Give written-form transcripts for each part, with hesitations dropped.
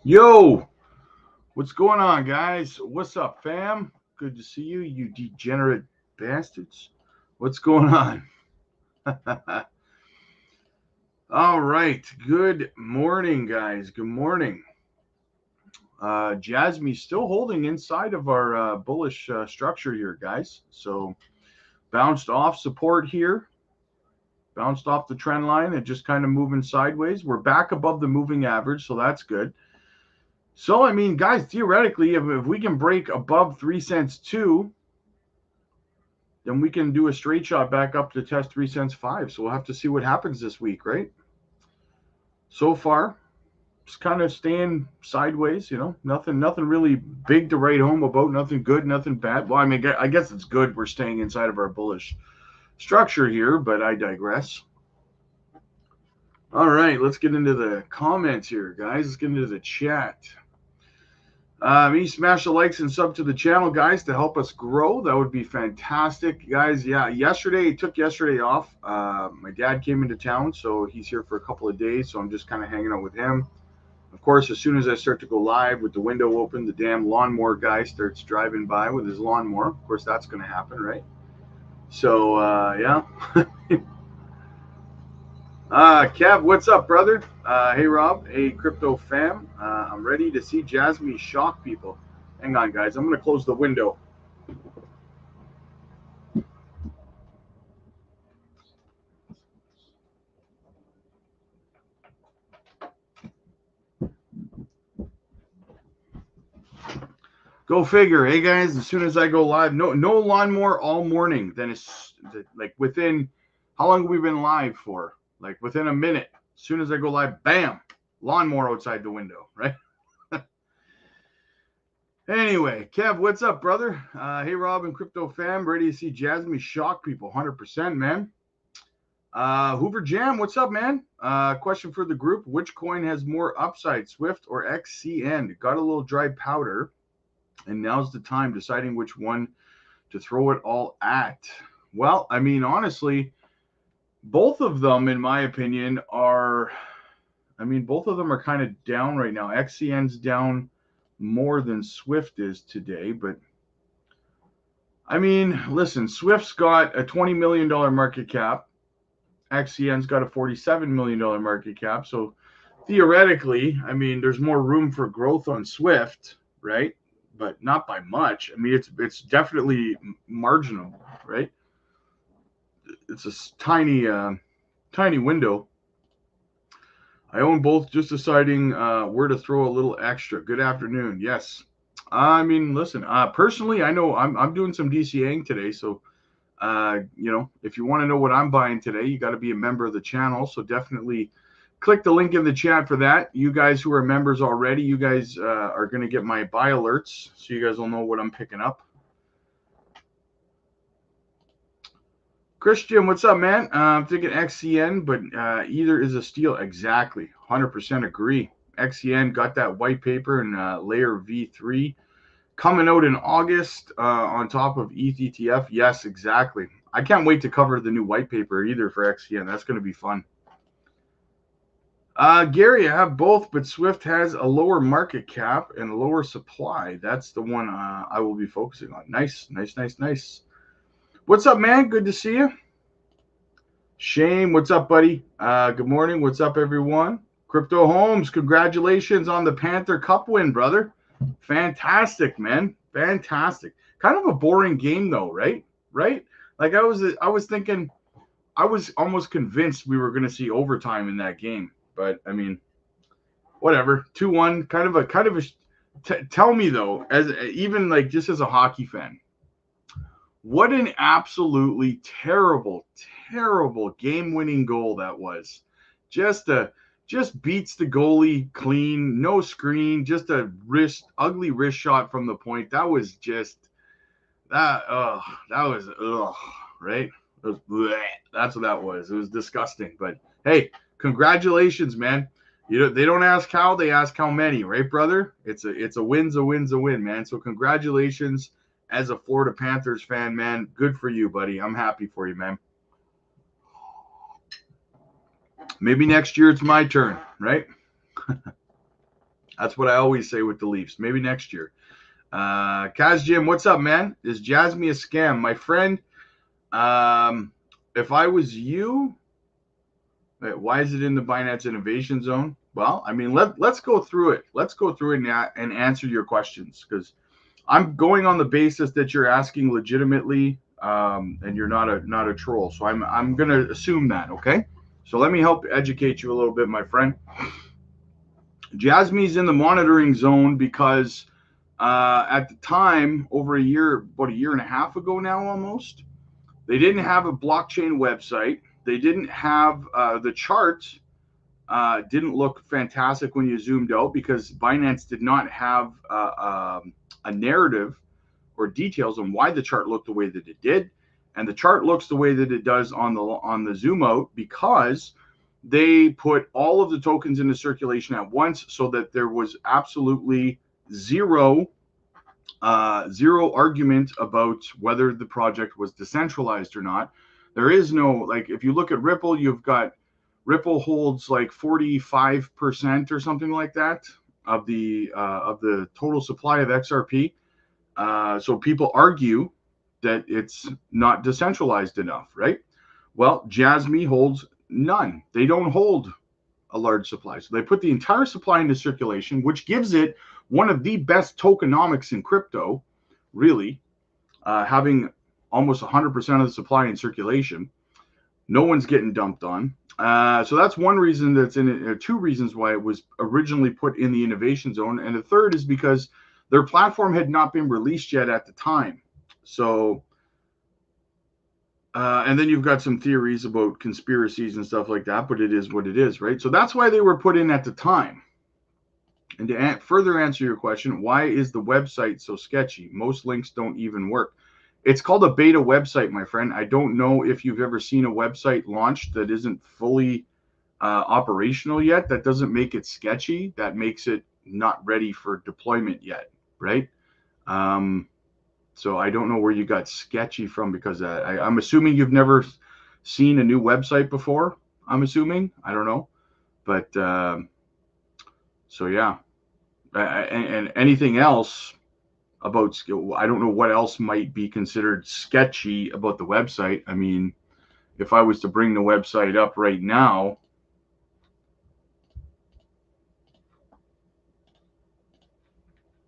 Yo, what's going on, guys? What's up, fam? Good to see you, you degenerate bastards. What's going on? All right. Good morning, guys. Good morning. Jasmy's still holding inside of our bullish structure here, guys. So bounced off support here, bounced off the trend line and just kind of moving sideways. We're back above the moving average, so that's good. So, I mean, guys, theoretically, if we can break above 3 cents 2, then we can do a straight shot back up to test 3 cents 5. So we'll have to see what happens this week, right? So far, just kind of staying sideways, nothing really big to write home about, nothing good, nothing bad. Well, I mean, I guess it's good we're staying inside of our bullish structure here, but I digress. All right, let's get into the comments here, guys. Let's get into the chat. Smash the likes and sub to the channel, guys, to help us grow. That would be fantastic, guys. Yeah, took yesterday off. My dad came into town, so he's here for a couple of days, so I'm just kind of hanging out with him. Of course, as soon as I start to go live with the window open, the damn lawnmower guy starts driving by with his lawnmower. Of course, that's going to happen, right? So, yeah. Kev, what's up, brother? Hey, Rob. Hey, crypto fam. I'm ready to see Jasmy shock people. Hang on, guys. I'm going to close the window. Go figure. Hey, guys, as soon as I go live, no lawnmower all morning. Then it's like within, how long have we been live for? Like within a minute. As soon as I go live, bam, lawnmower outside the window, right? Anyway, Kev, what's up, brother? Hey, Rob and crypto fam, ready to see Jasmy shock people, 100%, man. Hoover Jam, what's up, man? Question for the group: which coin has more upside, Swift or XCN? Got a little dry powder, and now's the time deciding which one to throw it all at. Well, I mean, honestly, both of them, in my opinion, both of them are kind of down right now. XCN's down more than Swift is today, but I mean, listen, Swift's got a $20 million market cap. XCN's got a $47 million market cap. So theoretically, I mean, there's more room for growth on Swift, right? But not by much. I mean, it's definitely marginal, right? It's a tiny window. I own both, just deciding where to throw a little extra. Good afternoon. Yes. I mean, listen, personally, I know I'm doing some DCAing today. So, if you want to know what I'm buying today, you got to be a member of the channel. So definitely click the link in the chat for that. You guys who are members already, you guys are going to get my buy alerts. So you guys will know what I'm picking up. Christian, what's up, man? I'm thinking XCN, but either is a steal. Exactly. 100% agree. XCN got that white paper and layer V3 coming out in August on top of ETH ETF. Yes, exactly. I can't wait to cover the new white paper either for XCN. That's going to be fun. Gary, I have both, but Swift has a lower market cap and a lower supply. That's the one I will be focusing on. Nice. What's up, man? Good to see you. Shane, what's up, buddy? Good morning. What's up, everyone? Crypto Holmes, congratulations on the Panther Cup win, brother. Fantastic, man. Fantastic. Kind of a boring game, though, right? Like I was thinking, I was almost convinced we were going to see overtime in that game. But I mean, whatever. 2-1. Tell me though, as even like just as a hockey fan, what an absolutely terrible game-winning goal that was. Just beats the goalie clean, no screen, just a ugly wrist shot from the point. That was just right? That's what that was. It was disgusting. But hey, congratulations, man. They don't ask how, they ask how many, right, brother? It's a win's a win, man. So congratulations as a Florida Panthers fan, man. Good for you, buddy. I'm happy for you, man. Maybe next year it's my turn, right? That's what I always say with the Leafs. Maybe next year. Kaz Jim, what's up, man? Is JASMY a scam? My friend, if I was you, why is it in the Binance Innovation Zone? Well, I mean, let's go through it. Let's go through it and answer your questions, because I'm going on the basis that you're asking legitimately, and you're not a troll. So I'm gonna assume that, okay? So let me help educate you a little bit, my friend. JASMY's in the monitoring zone because at the time, over about a year and a half ago now, almost, they didn't have a blockchain website. They didn't have the charts. Didn't look fantastic when you zoomed out, because Binance did not have a narrative or details on why the chart looked the way that it did. And the chart looks the way that it does on the zoom out because they put all of the tokens into circulation at once, so that there was absolutely zero argument about whether the project was decentralized or not. There is no, like, if you look at Ripple, you've got Ripple holds like 45% or something like that of the total supply of XRP. So people argue that it's not decentralized enough, right? Well, JASMY holds none. They don't hold a large supply. So they put the entire supply into circulation, which gives it one of the best tokenomics in crypto, really, having almost 100% of the supply in circulation. No one's getting dumped on. So that's one reason that's in it. Two reasons why it was originally put in the innovation zone. And the third is because their platform had not been released yet at the time. So, and then you've got some theories about conspiracies and stuff like that, but it is what it is, right? So that's why they were put in at the time. And to further answer your question, why is the website so sketchy? Most links don't even work. It's called a beta website, my friend. I don't know if you've ever seen a website launched that isn't fully operational yet. That doesn't make it sketchy. That makes it not ready for deployment yet, right? So I don't know where you got sketchy from, because I'm assuming you've never seen a new website before. I'm assuming. I don't know. But so, yeah. And anything else about, I don't know what else might be considered sketchy about the website. I mean, if I was to bring the website up right now,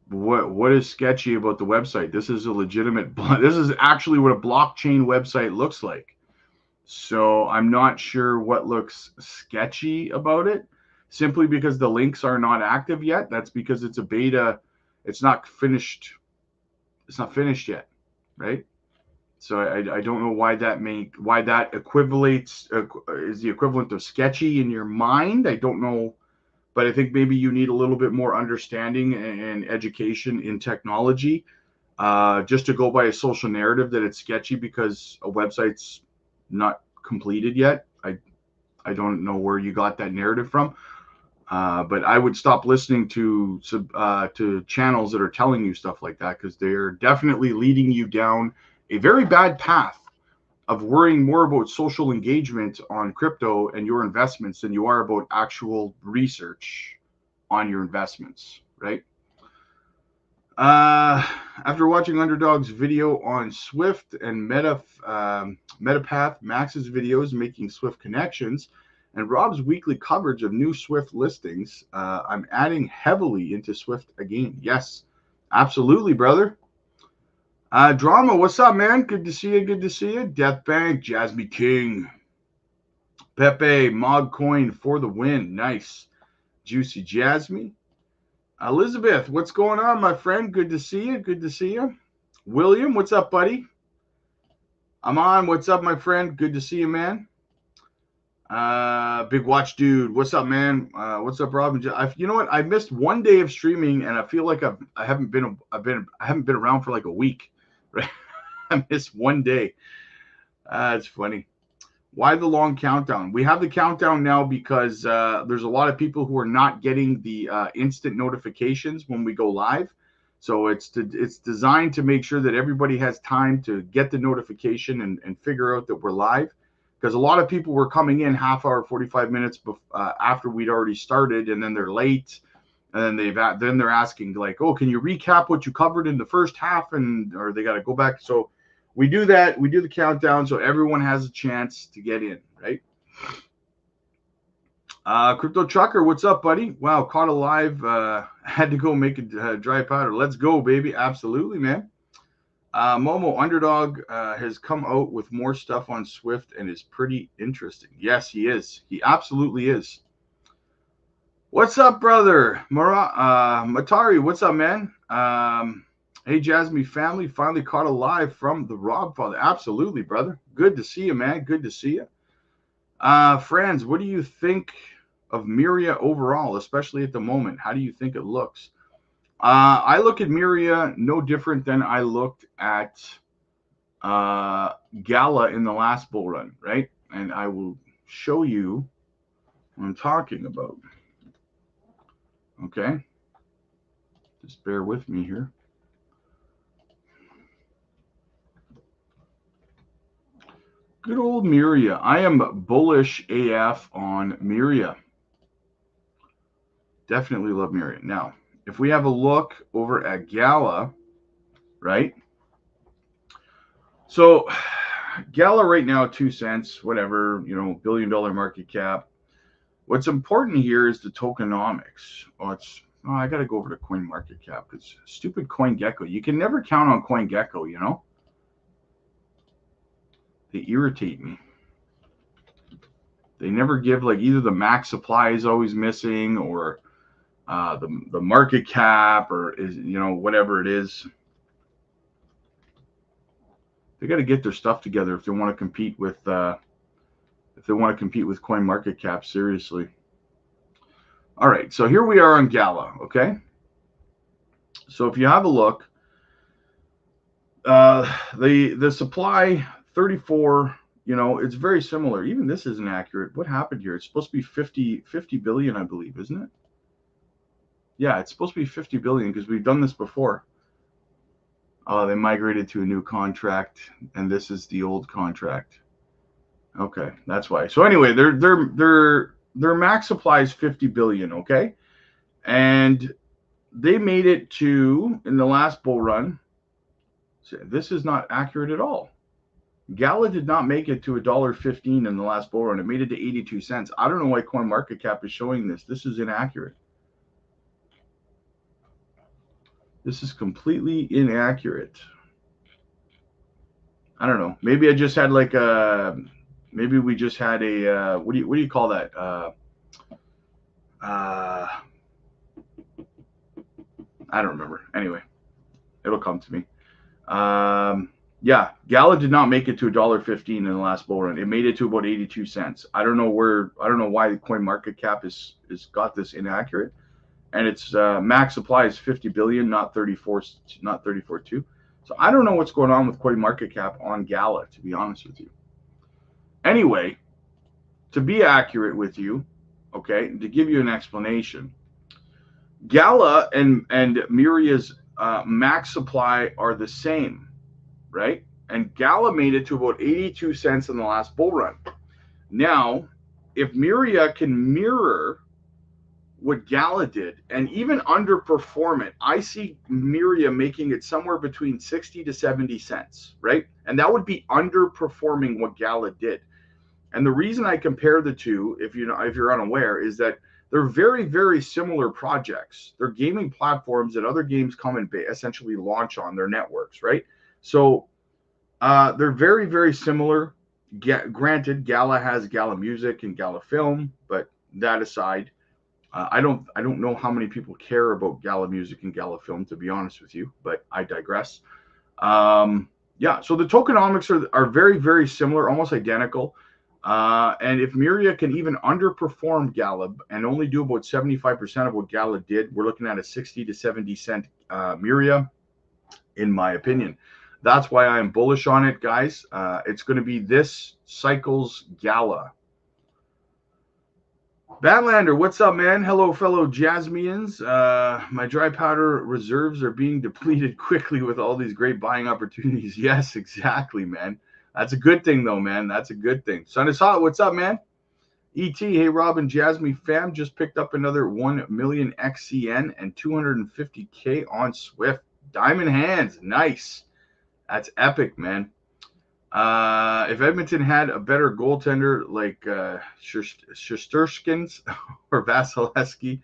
what is sketchy about the website? This is a legitimate, this is actually what a blockchain website looks like. So I'm not sure what looks sketchy about it, simply because the links are not active yet. That's because it's a beta. It's not finished. It's not finished yet, right? So I don't know why that equivalates is the equivalent of sketchy in your mind. I don't know, but I think maybe you need a little bit more understanding and education in technology, just to go by a social narrative that it's sketchy because a website's not completed yet. I don't know where you got that narrative from. But I would stop listening to channels that are telling you stuff like that, because they're definitely leading you down a very bad path of worrying more about social engagement on crypto and your investments than you are about actual research on your investments, right? After watching Underdog's video on Swift and MetaPath, Max's videos making Swift connections, and Rob's weekly coverage of new Swift listings, I'm adding heavily into Swift again. Yes, absolutely, brother. Drama, what's up, man? Good to see you. Good to see you. Death Bank, JASMY King. Pepe, Mog Coin for the win. Nice. Juicy JASMY. Elizabeth, what's going on, my friend? Good to see you. Good to see you. William, what's up, buddy? Aman, what's up, my friend? Good to see you, man. Big Watch Dude, what's up, man? What's up, Rob? You know what? I missed one day of streaming, and I feel like I haven't been around for like a week. Right? I missed one day. It's funny. Why the long countdown? We have the countdown now because there's a lot of people who are not getting the instant notifications when we go live. So it's designed to make sure that everybody has time to get the notification and figure out that we're live. Because a lot of people were coming in half hour, 45 minutes after we'd already started, and then they're late. And then they're asking like, oh, can you recap what you covered in the first half, or they got to go back. So we do that. We do the countdown so everyone has a chance to get in, right? Crypto Trucker, what's up, buddy? Wow, caught alive. Had to go make a dry powder. Let's go, baby. Absolutely, man. Momo Underdog has come out with more stuff on Swift and is pretty interesting. Yes, he is. He absolutely is. What's up, brother? Matari, what's up, man? Hey, Jasmy family, finally caught alive from the Rob Father. Absolutely, brother. Good to see you, man. Good to see you. Friends, what do you think of Myria overall, especially at the moment? How do you think it looks? I look at Myria no different than I looked at Gala in the last bull run, right? And I will show you what I'm talking about. Okay, just bear with me here. Good old Myria. I am bullish AF on Myria. Definitely love Myria. Now, if we have a look over at Gala, right? So Gala right now, 2 cents, whatever, $1 billion market cap. What's important here is the tokenomics. I got to go over to CoinMarketCap because stupid CoinGecko. You can never count on CoinGecko, They irritate me. They never give, like, either the max supply is always missing or the market cap or is, whatever it is. They got to get their stuff together if they want to compete with CoinMarketCap seriously. All right, so here we are on Gala, okay? So if you have a look, the supply 34, it's very similar. Even this isn't accurate. What happened here? It's supposed to be 50 billion, I believe, isn't it? Yeah, it's supposed to be 50 billion because we've done this before. They migrated to a new contract, and this is the old contract. Okay, that's why. So anyway, their max supply is 50 billion, okay? And they made it to, in the last bull run, this is not accurate at all. Gala did not make it to $1.15 in the last bull run. It made it to 82 cents. I don't know why CoinMarketCap is showing this. This is inaccurate. This is completely inaccurate. I don't know. Maybe I just had like a, maybe we just had a, what do you call that? I don't remember. Anyway, it'll come to me. Yeah, Gala did not make it to $1.15 in the last bull run. It made it to about 82 cents. I don't know why the CoinMarketCap is got this inaccurate. And its max supply is 50 billion, not 34.2. So I don't know what's going on with CoinMarketCap on Gala, to be honest with you. Anyway, to be accurate with you, okay, to give you an explanation, Gala and Myria's max supply are the same, right? And Gala made it to about 82 cents in the last bull run. Now, if Myria can mirror what Gala did and even underperform it, I see Myria making it somewhere between 60 to 70 cents, right? And that would be underperforming what Gala did. And the reason I compare the two, if you're unaware, is that they're very, very similar projects. They're gaming platforms that other games come and essentially launch on their networks, right? So they're very, very similar. Granted, Gala has Gala Music and Gala Film, but that aside, I don't know how many people care about Gala Music and Gala Film, to be honest with you, but I digress. Yeah, so the tokenomics are very, very similar, almost identical. And if Myria can even underperform Gala and only do about 75% of what Gala did, we're looking at a 60 to 70 cent Myria, in my opinion. That's why I'm bullish on it, guys. It's going to be this cycle's Gala. Badlander, what's up, man? Hello, fellow Jasmians. My dry powder reserves are being depleted quickly with all these great buying opportunities. Yes, exactly, man. That's a good thing, though, man. That's a good thing. Son is hot. What's up, man? ET, hey Rob and Jasmy fam, just picked up another 1 million XCN and 250K on Swift. Diamond hands, nice. That's epic, man. If Edmonton had a better goaltender like Shesterskins or Vasilevsky,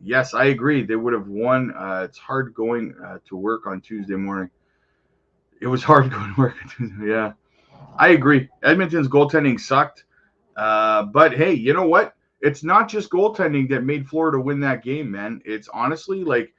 yes, I agree. They would have won. It's hard going to work on Tuesday morning. It was hard going to work on Tuesday. Yeah, I agree. Edmonton's goaltending sucked. But hey, you know what? It's not just goaltending that made Florida win that game, man. It's honestly like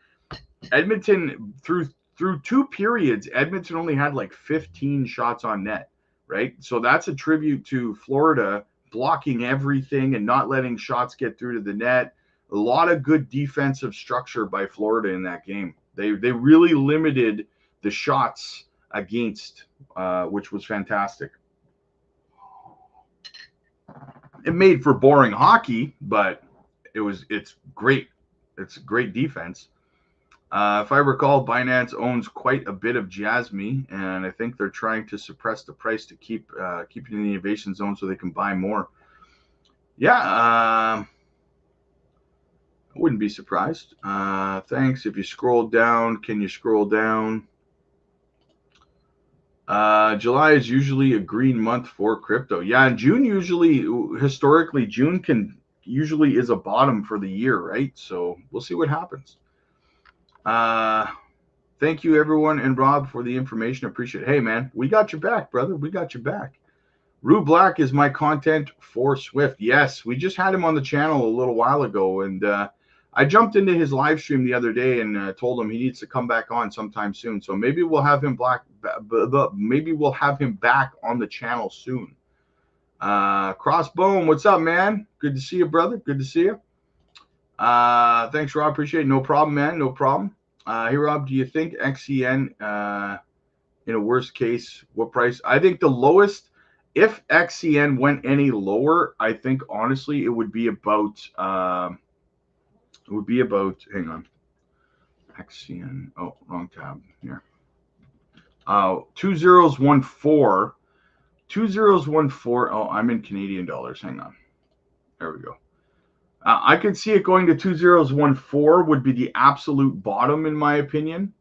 Edmonton through 2 periods, Edmonton only had like 15 shots on net, right? So that's a tribute to Florida blocking everything and not letting shots get through to the net. A lot of good defensive structure by Florida in that game. They really limited the shots against, which was fantastic. It made for boring hockey, but it's great. It's great defense. If I recall, Binance owns quite a bit of Jasmy, and I think they're trying to suppress the price to keep it in the innovation zone so they can buy more. Yeah, I wouldn't be surprised. Thanks. If you scroll down, can you scroll down? July is usually a green month for crypto. Yeah, and June historically, June usually is a bottom for the year, right? So we'll see what happens. Thank you, everyone, and Rob for the information. Appreciate it. Hey, man, we got your back, brother. We got your back. Rue Black is my content for Swift. Yes, we just had him on the channel a little while ago, and I jumped into his live stream the other day and told him he needs to come back on sometime soon. So maybe we'll have him back on the channel soon. Crossbone, what's up, man? Good to see you, brother. Good to see you. Thanks, Rob. Appreciate it. No problem, man. No problem. Hey, Rob, do you think XCN, in a worst case, what price? I think the lowest, if XCN went any lower, I think honestly it would be about, hang on. XCN, oh, wrong tab here. 2014. 2014. Oh, I'm in Canadian dollars. Hang on. There we go. I could see it going to 2014 would be the absolute bottom, in my opinion,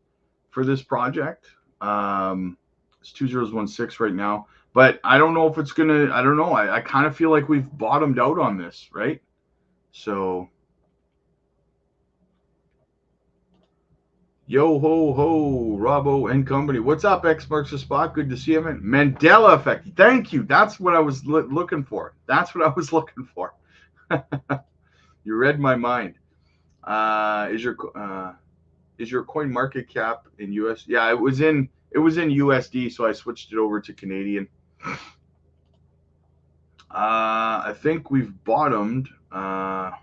for this project. It's 2016 right now, but I don't know if it's gonna. I don't know. I kind of feel like we've bottomed out on this, right? So, yo ho ho, Robbo and company. What's up, X marks the spot? Good to see you, man. Mandela effect. Thank you. That's what I was looking for. That's what I was looking for. You read my mind. Is your coin market cap in US? Yeah, it was in USD, so I switched it over to Canadian. I think we've bottomed, but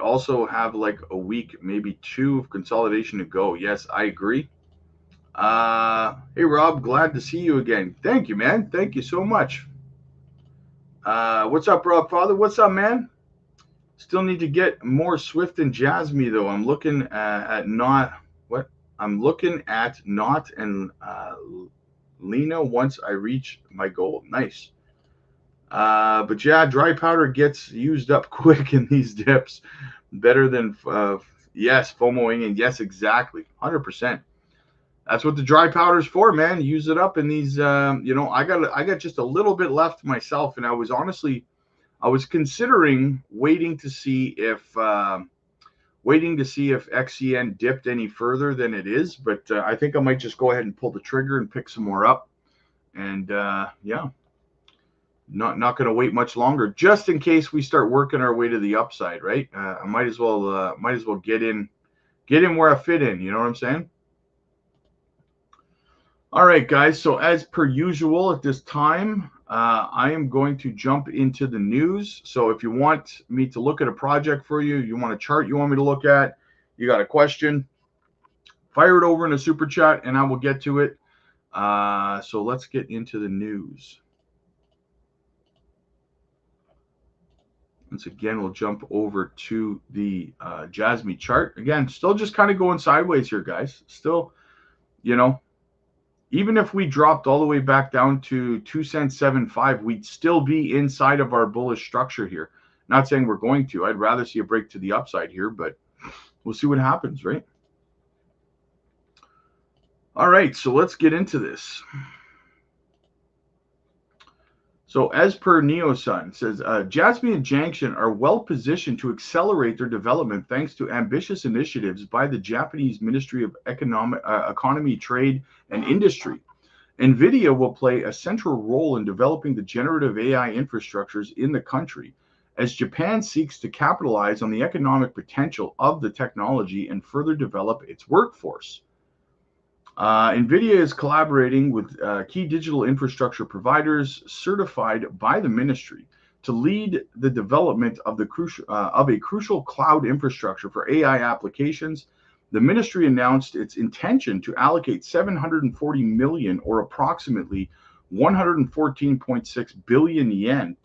also have like a week, maybe 2 of consolidation to go. Yes, I agree. Hey Rob, glad to see you again. Thank you, man. Thank you so much. What's up, Rob Father? What's up, man? Still need to get more Swift and Jasmy though. I'm looking at Not and Lena once I reach my goal. Nice. But yeah, dry powder gets used up quick in these dips. Better than yes, FOMOing, and yes, exactly, 100%. That's what the dry powder's for, man. Use it up in these. I got just a little bit left myself, and I was considering waiting to see if XCN dipped any further than it is, but I think I might just go ahead and pull the trigger and pick some more up. And yeah, not going to wait much longer, just in case we start working our way to the upside, right? I might as well get in where I fit in. You know what I'm saying? All right, guys. So as per usual at this time, I am going to jump into the news. So if you want me to look at a project for you, you want a chart you want me to look at, you got a question, fire it over in a super chat and I will get to it. So let's get into the news. Once again, we'll jump over to the Jasmy chart. Again, still just kind of going sideways here, guys. Still, Even if we dropped all the way back down to 2 cents 75, we'd still be inside of our bullish structure here. Not saying we're going to. I'd rather see a break to the upside here, but we'll see what happens, right? All right, so let's get into this. So as per NeoSun, says JASMY and Japan are well positioned to accelerate their development thanks to ambitious initiatives by the Japanese Ministry of Economy, Trade, and Industry. Nvidia will play a central role in developing the generative AI infrastructures in the country as Japan seeks to capitalize on the economic potential of the technology and further develop its workforce. Nvidia is collaborating with key digital infrastructure providers certified by the ministry to lead the development of a crucial cloud infrastructure for AI applications. The ministry announced its intention to allocate 740 million, or approximately 114.6 billion yen,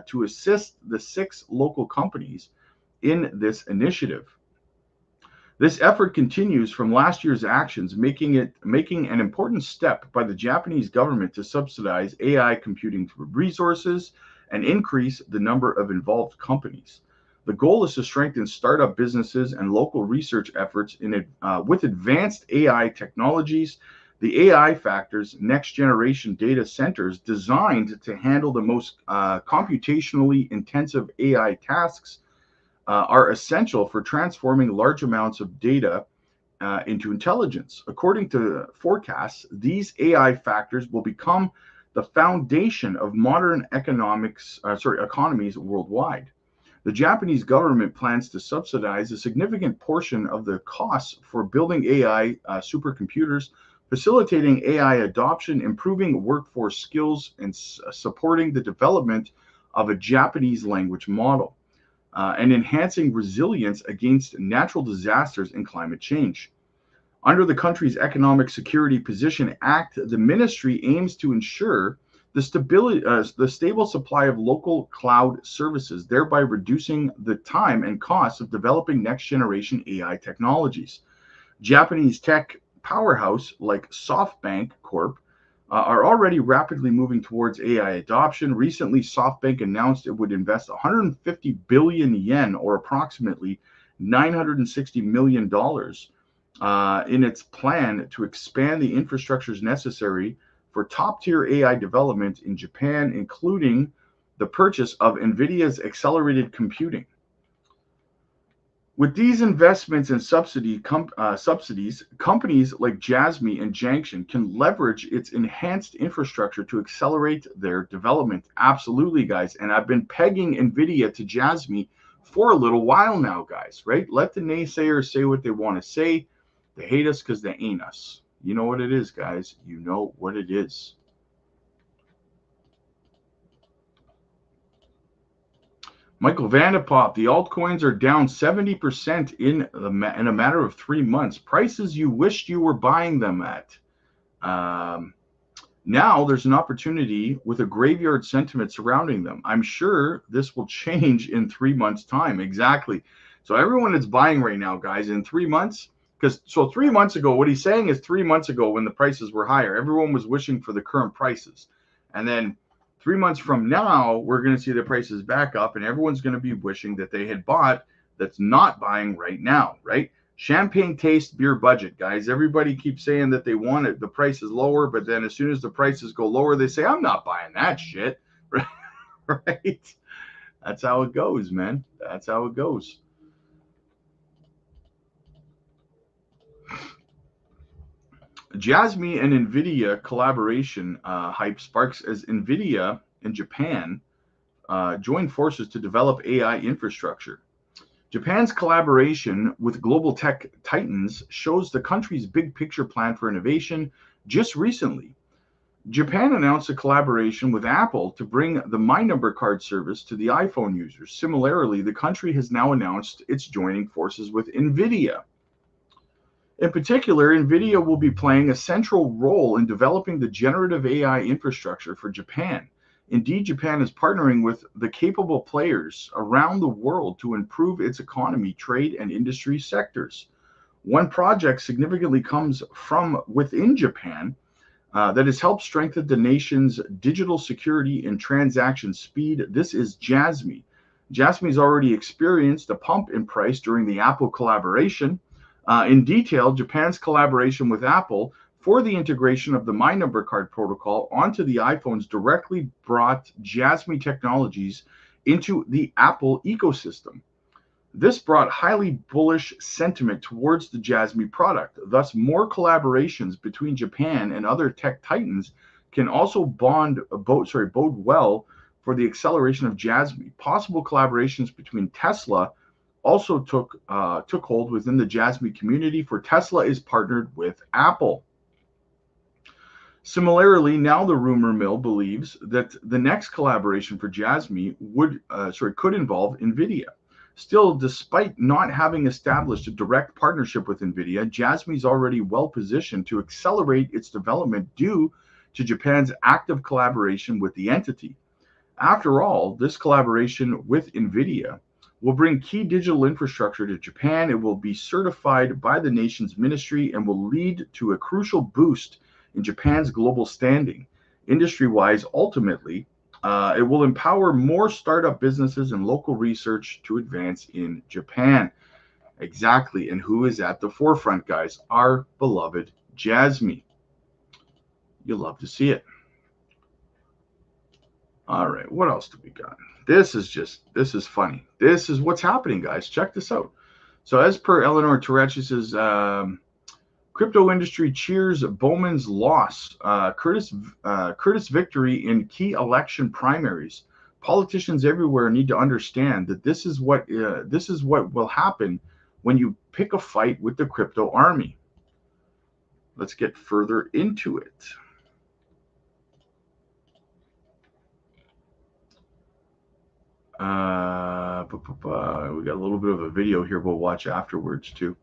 to assist the 6 local companies in this initiative. This effort continues from last year's actions, making an important step by the Japanese government to subsidize AI computing resources and increase the number of involved companies. The goal is to strengthen startup businesses and local research efforts with advanced AI technologies. The AI Factor's next-generation data centers designed to handle the most computationally intensive AI tasks are essential for transforming large amounts of data into intelligence. According to forecasts, these AI factors will become the foundation of modern economies worldwide. The Japanese government plans to subsidize a significant portion of the costs for building AI supercomputers, facilitating AI adoption, improving workforce skills, and supporting the development of a Japanese language model. And enhancing resilience against natural disasters and climate change. Under the country's Economic Security Position Act, the ministry aims to ensure the stable supply of local cloud services, thereby reducing the time and cost of developing next-generation AI technologies. Japanese tech powerhouse like SoftBank Corp are already rapidly moving towards AI adoption. Recently, SoftBank announced it would invest 150 billion yen, or approximately $960 million, in its plan to expand the infrastructures necessary for top-tier AI development in Japan, including the purchase of Nvidia's accelerated computing. With these investments and subsidies, companies like JASMY and Japan can leverage its enhanced infrastructure to accelerate their development. Absolutely, guys. And I've been pegging Nvidia to JASMY for a little while now, guys, right? Let the naysayers say what they want to say. They hate us because they ain't us. You know what it is, guys. You know what it is. Michael Vandepop, the altcoins are down 70% in a matter of 3 months. Prices you wished you were buying them at. Now there's an opportunity with a graveyard sentiment surrounding them. I'm sure this will change in 3 months' time. Exactly. So everyone that's buying right now, guys, in 3 months, so 3 months ago, what he's saying is 3 months ago when the prices were higher, everyone was wishing for the current prices. And then 3 months from now, we're going to see the prices back up, and everyone's going to be wishing that they had bought that's not buying right now, right? Champagne taste, beer budget, guys. Everybody keeps saying that they want it. The price is lower, but then as soon as the prices go lower, they say, I'm not buying that shit, right? That's how it goes, man. That's how it goes. JASMY and Nvidia collaboration hype sparks as Nvidia and Japan join forces to develop AI infrastructure. Japan's collaboration with global tech titans shows the country's big picture plan for innovation. Just recently, Japan announced a collaboration with Apple to bring the My Number card service to the iPhone users. Similarly, the country has now announced it's joining forces with Nvidia. In particular, Nvidia will be playing a central role in developing the generative AI infrastructure for Japan. Indeed, Japan is partnering with the capable players around the world to improve its economy, trade, and industry sectors. One project significantly comes from within Japan, that has helped strengthen the nation's digital security and transaction speed. This is JASMY. JASMY's already experienced a pump in price during the Apple collaboration. In detail, Japan's collaboration with Apple for the integration of the My Number Card protocol onto the iPhones directly brought JASMY technologies into the Apple ecosystem. This brought highly bullish sentiment towards the JASMY product. Thus, more collaborations between Japan and other tech titans can also bode well for the acceleration of JASMY. Possible collaborations between Tesla also took hold within the JASMY community, for Tesla is partnered with Apple. Similarly, now the rumor mill believes that the next collaboration for JASMY could involve Nvidia. Still, despite not having established a direct partnership with Nvidia, JASMY is already well positioned to accelerate its development due to Japan's active collaboration with the entity. After all, this collaboration with Nvidia will bring key digital infrastructure to Japan. It will be certified by the nation's ministry and will lead to a crucial boost in Japan's global standing. Industry-wise, ultimately, it will empower more startup businesses and local research to advance in Japan. Exactly. And who is at the forefront, guys? Our beloved JASMY. You'll love to see it. All right. What else do we got? This is funny. This is what's happening, guys. Check this out. So as per Eleanor Turek, she says, crypto industry cheers Bowman's loss. Curtis victory in key election primaries. Politicians everywhere need to understand that this is what will happen when you pick a fight with the crypto army. Let's get further into it. We got a little bit of a video here we'll watch afterwards too.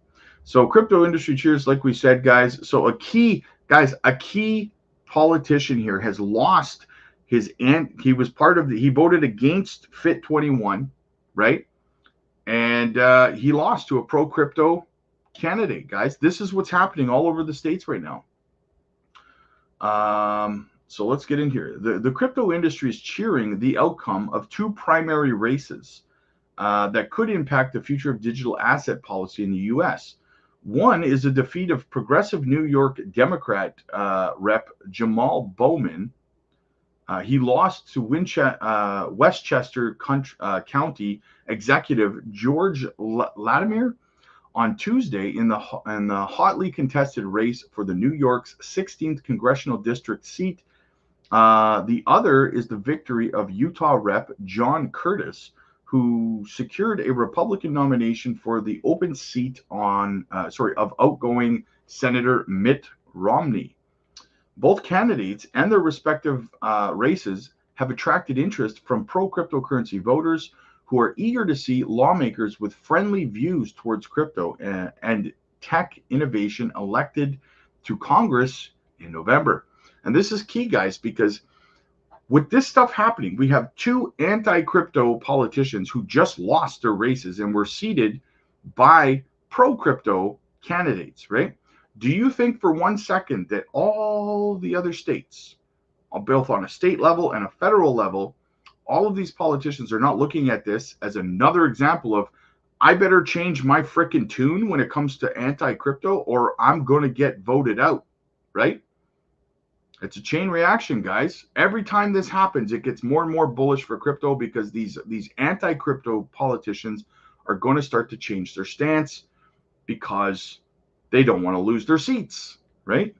So crypto industry cheers, like we said, guys. So a key politician here has lost his he was part of he voted against Fit 21, right? And he lost to a pro crypto candidate, guys. This is what's happening all over the States right now. So let's get in here. The crypto industry is cheering the outcome of two primary races that could impact the future of digital asset policy in the U.S. One is the defeat of progressive New York Democrat Rep. Jamal Bowman. He lost to Westchester County Executive George Latimer on Tuesday in the hotly contested race for the New York's 16th congressional district seat. The other is the victory of Utah Rep. John Curtis, who secured a Republican nomination for the open seat of outgoing Senator Mitt Romney. Both candidates and their respective races have attracted interest from pro-cryptocurrency voters who are eager to see lawmakers with friendly views towards crypto and tech innovation elected to Congress in November. And this is key, guys, because with this stuff happening, we have two anti-crypto politicians who just lost their races and were seated by pro-crypto candidates, right? Do you think for 1 second that all the other states, both on a state level and a federal level, all of these politicians are not looking at this as another example of, I better change my frickin' tune when it comes to anti-crypto or I'm going to get voted out, right? It's a chain reaction, guys. Every time this happens, it gets more and more bullish for crypto because these anti-crypto politicians are going to start to change their stance because they don't want to lose their seats, right?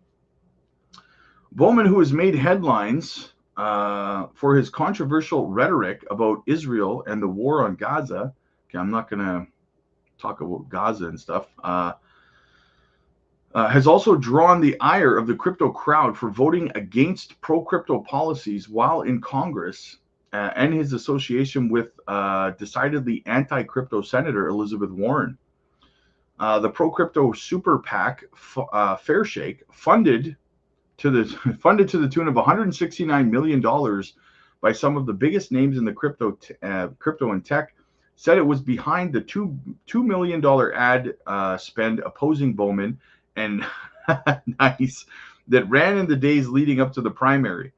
Bowman, who has made headlines for his controversial rhetoric about Israel and the war on Gaza. Okay, I'm not going to talk about Gaza and stuff. Has also drawn the ire of the crypto crowd for voting against pro-crypto policies while in Congress, and his association with decidedly anti-crypto Senator Elizabeth Warren. The pro-crypto super PAC Fair Shake funded to the tune of $169 million by some of the biggest names in the crypto and tech, said it was behind the $2 million ad spend opposing Bowman. And nice. that ran in the days leading up to the primary.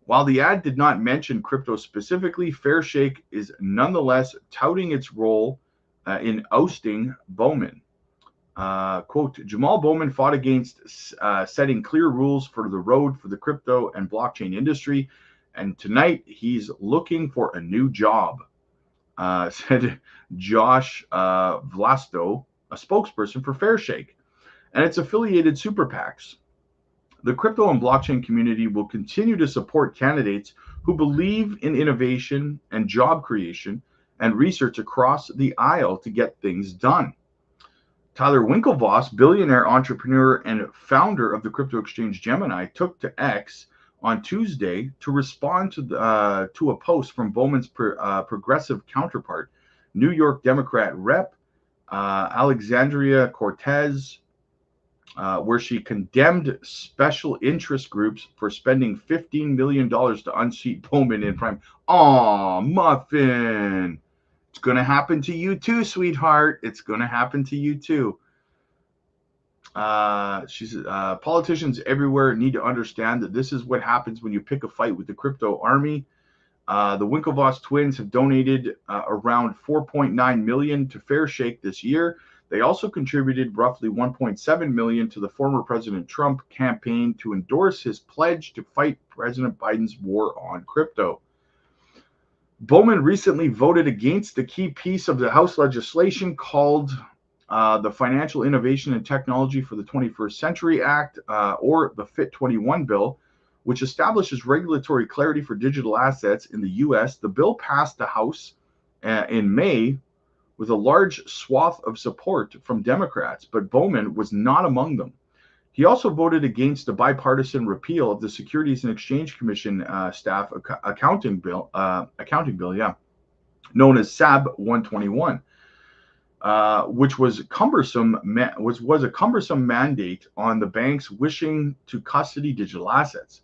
While the ad did not mention crypto specifically, Fairshake is nonetheless touting its role in ousting Bowman. Quote, Jamal Bowman fought against setting clear rules for the road for the crypto and blockchain industry, and tonight he's looking for a new job, said Josh Vlasto, a spokesperson for Fairshake and its affiliated super PACs. The crypto and blockchain community will continue to support candidates who believe in innovation and job creation and research across the aisle to get things done. Tyler Winklevoss, billionaire entrepreneur and founder of the crypto exchange Gemini, took to X on Tuesday to respond to a post from Bowman's progressive counterpart, New York Democrat Rep. Alexandria Cortez, where she condemned special interest groups for spending $15 million to unseat Bowman in prime. Aw, Muffin. It's going to happen to you too, sweetheart. It's going to happen to you too. She said, politicians everywhere need to understand that this is what happens when you pick a fight with the crypto army. The Winklevoss twins have donated around $4.9 million to Fairshake this year. They also contributed roughly $1.7 million to the former President Trump campaign to endorse his pledge to fight President Biden's war on crypto. Bowman recently voted against the key piece of the House legislation called the Financial Innovation and Technology for the 21st Century Act, or the FIT21 bill, which establishes regulatory clarity for digital assets in the U.S. The bill passed the House in May with a large swath of support from Democrats, but Bowman was not among them. He also voted against the bipartisan repeal of the Securities and Exchange Commission staff accounting bill, known as SAB 121, which was a cumbersome mandate on the banks wishing to custody digital assets.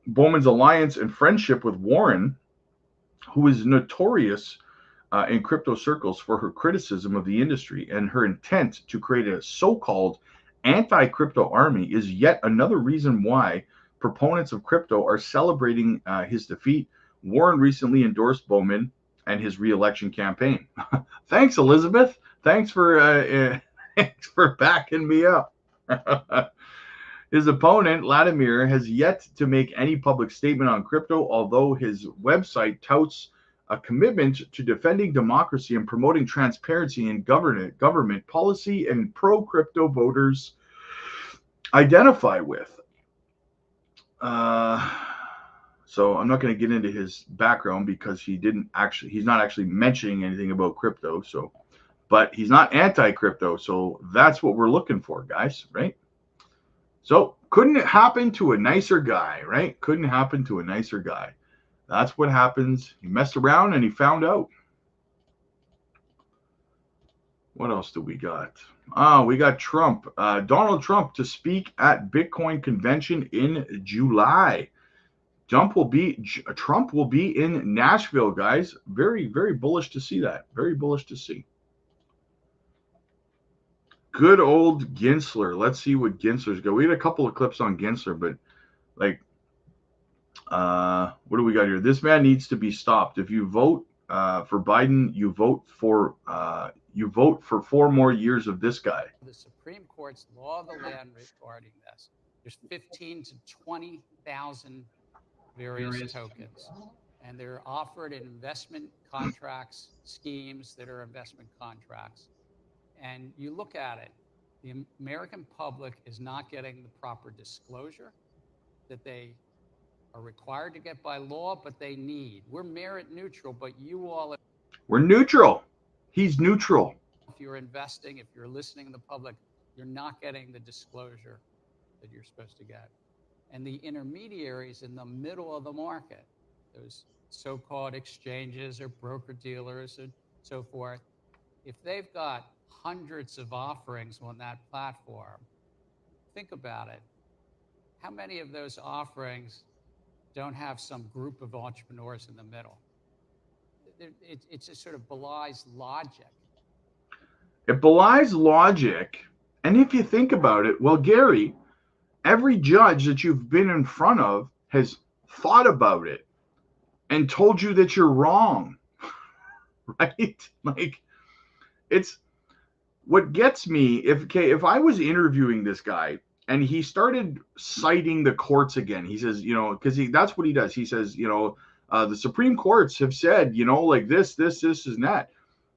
Bowman's alliance and friendship with Warren, who is notorious in crypto circles for her criticism of the industry and her intent to create a so-called anti-crypto army, is yet another reason why proponents of crypto are celebrating his defeat. Warren recently endorsed Bowman and his re-election campaign. Thanks, Elizabeth. Thanks for backing me up. His opponent, Vladimir, has yet to make any public statement on crypto, although his website touts a commitment to defending democracy and promoting transparency in government policy and pro-crypto voters identify with. So I'm not going to get into his background because he's not actually mentioning anything about crypto. So, but he's not anti-crypto. So that's what we're looking for, guys, right? So couldn't it happen to a nicer guy, right? Couldn't happen to a nicer guy. That's what happens. He messed around and he found out. What else do we got? We got Trump. Donald Trump to speak at Bitcoin convention in July. Trump will be in Nashville, guys. Very, very bullish to see that. Very bullish to see. Good old Gensler. Let's see what Gensler's got. We had a couple of clips on Gensler, but like, what do we got here? This man needs to be stopped. If you vote for Biden, you vote for 4 more years of this guy. The Supreme Court's law of the land regarding this. There's 15 to 20,000 various tokens, and they're offered in investment contracts, schemes that are investment contracts. And you look at it, the American public is not getting the proper disclosure that they are required to get by law, but they need. We're merit neutral, but you all... We're neutral. He's neutral. If you're investing, if you're listening to the public, you're not getting the disclosure that you're supposed to get. And the intermediaries in the middle of the market, those so-called exchanges or broker-dealers and so forth, if they've got hundreds of offerings on that platform, think about it. How many of those offerings don't have some group of entrepreneurs in the middle? It just sort of belies logic. It belies logic. And if you think about it, well, Gary, every judge that you've been in front of has thought about it and told you that you're wrong, right? Like, it's what gets me. If I was interviewing this guy and he started citing the courts again, he says, because that's what he does. He says, the Supreme Courts have said, like this, and that.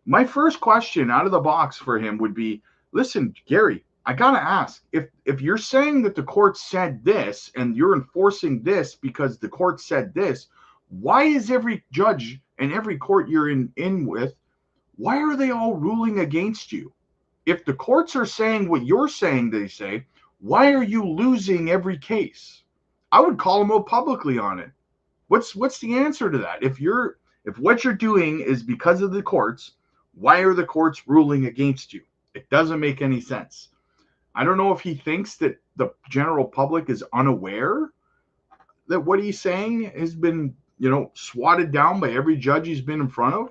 My first question out of the box for him would be, listen, Gary, I gotta ask, if you're saying that the court said this and you're enforcing this because the court said this, why is every judge and every court you're in with, why are they all ruling against you? If the courts are saying what you're saying they say, why are you losing every case? I would call them out publicly on it. What's the answer to that? If what you're doing is because of the courts, why are the courts ruling against you? It doesn't make any sense. I don't know if he thinks that the general public is unaware that what he's saying has been, swatted down by every judge he's been in front of.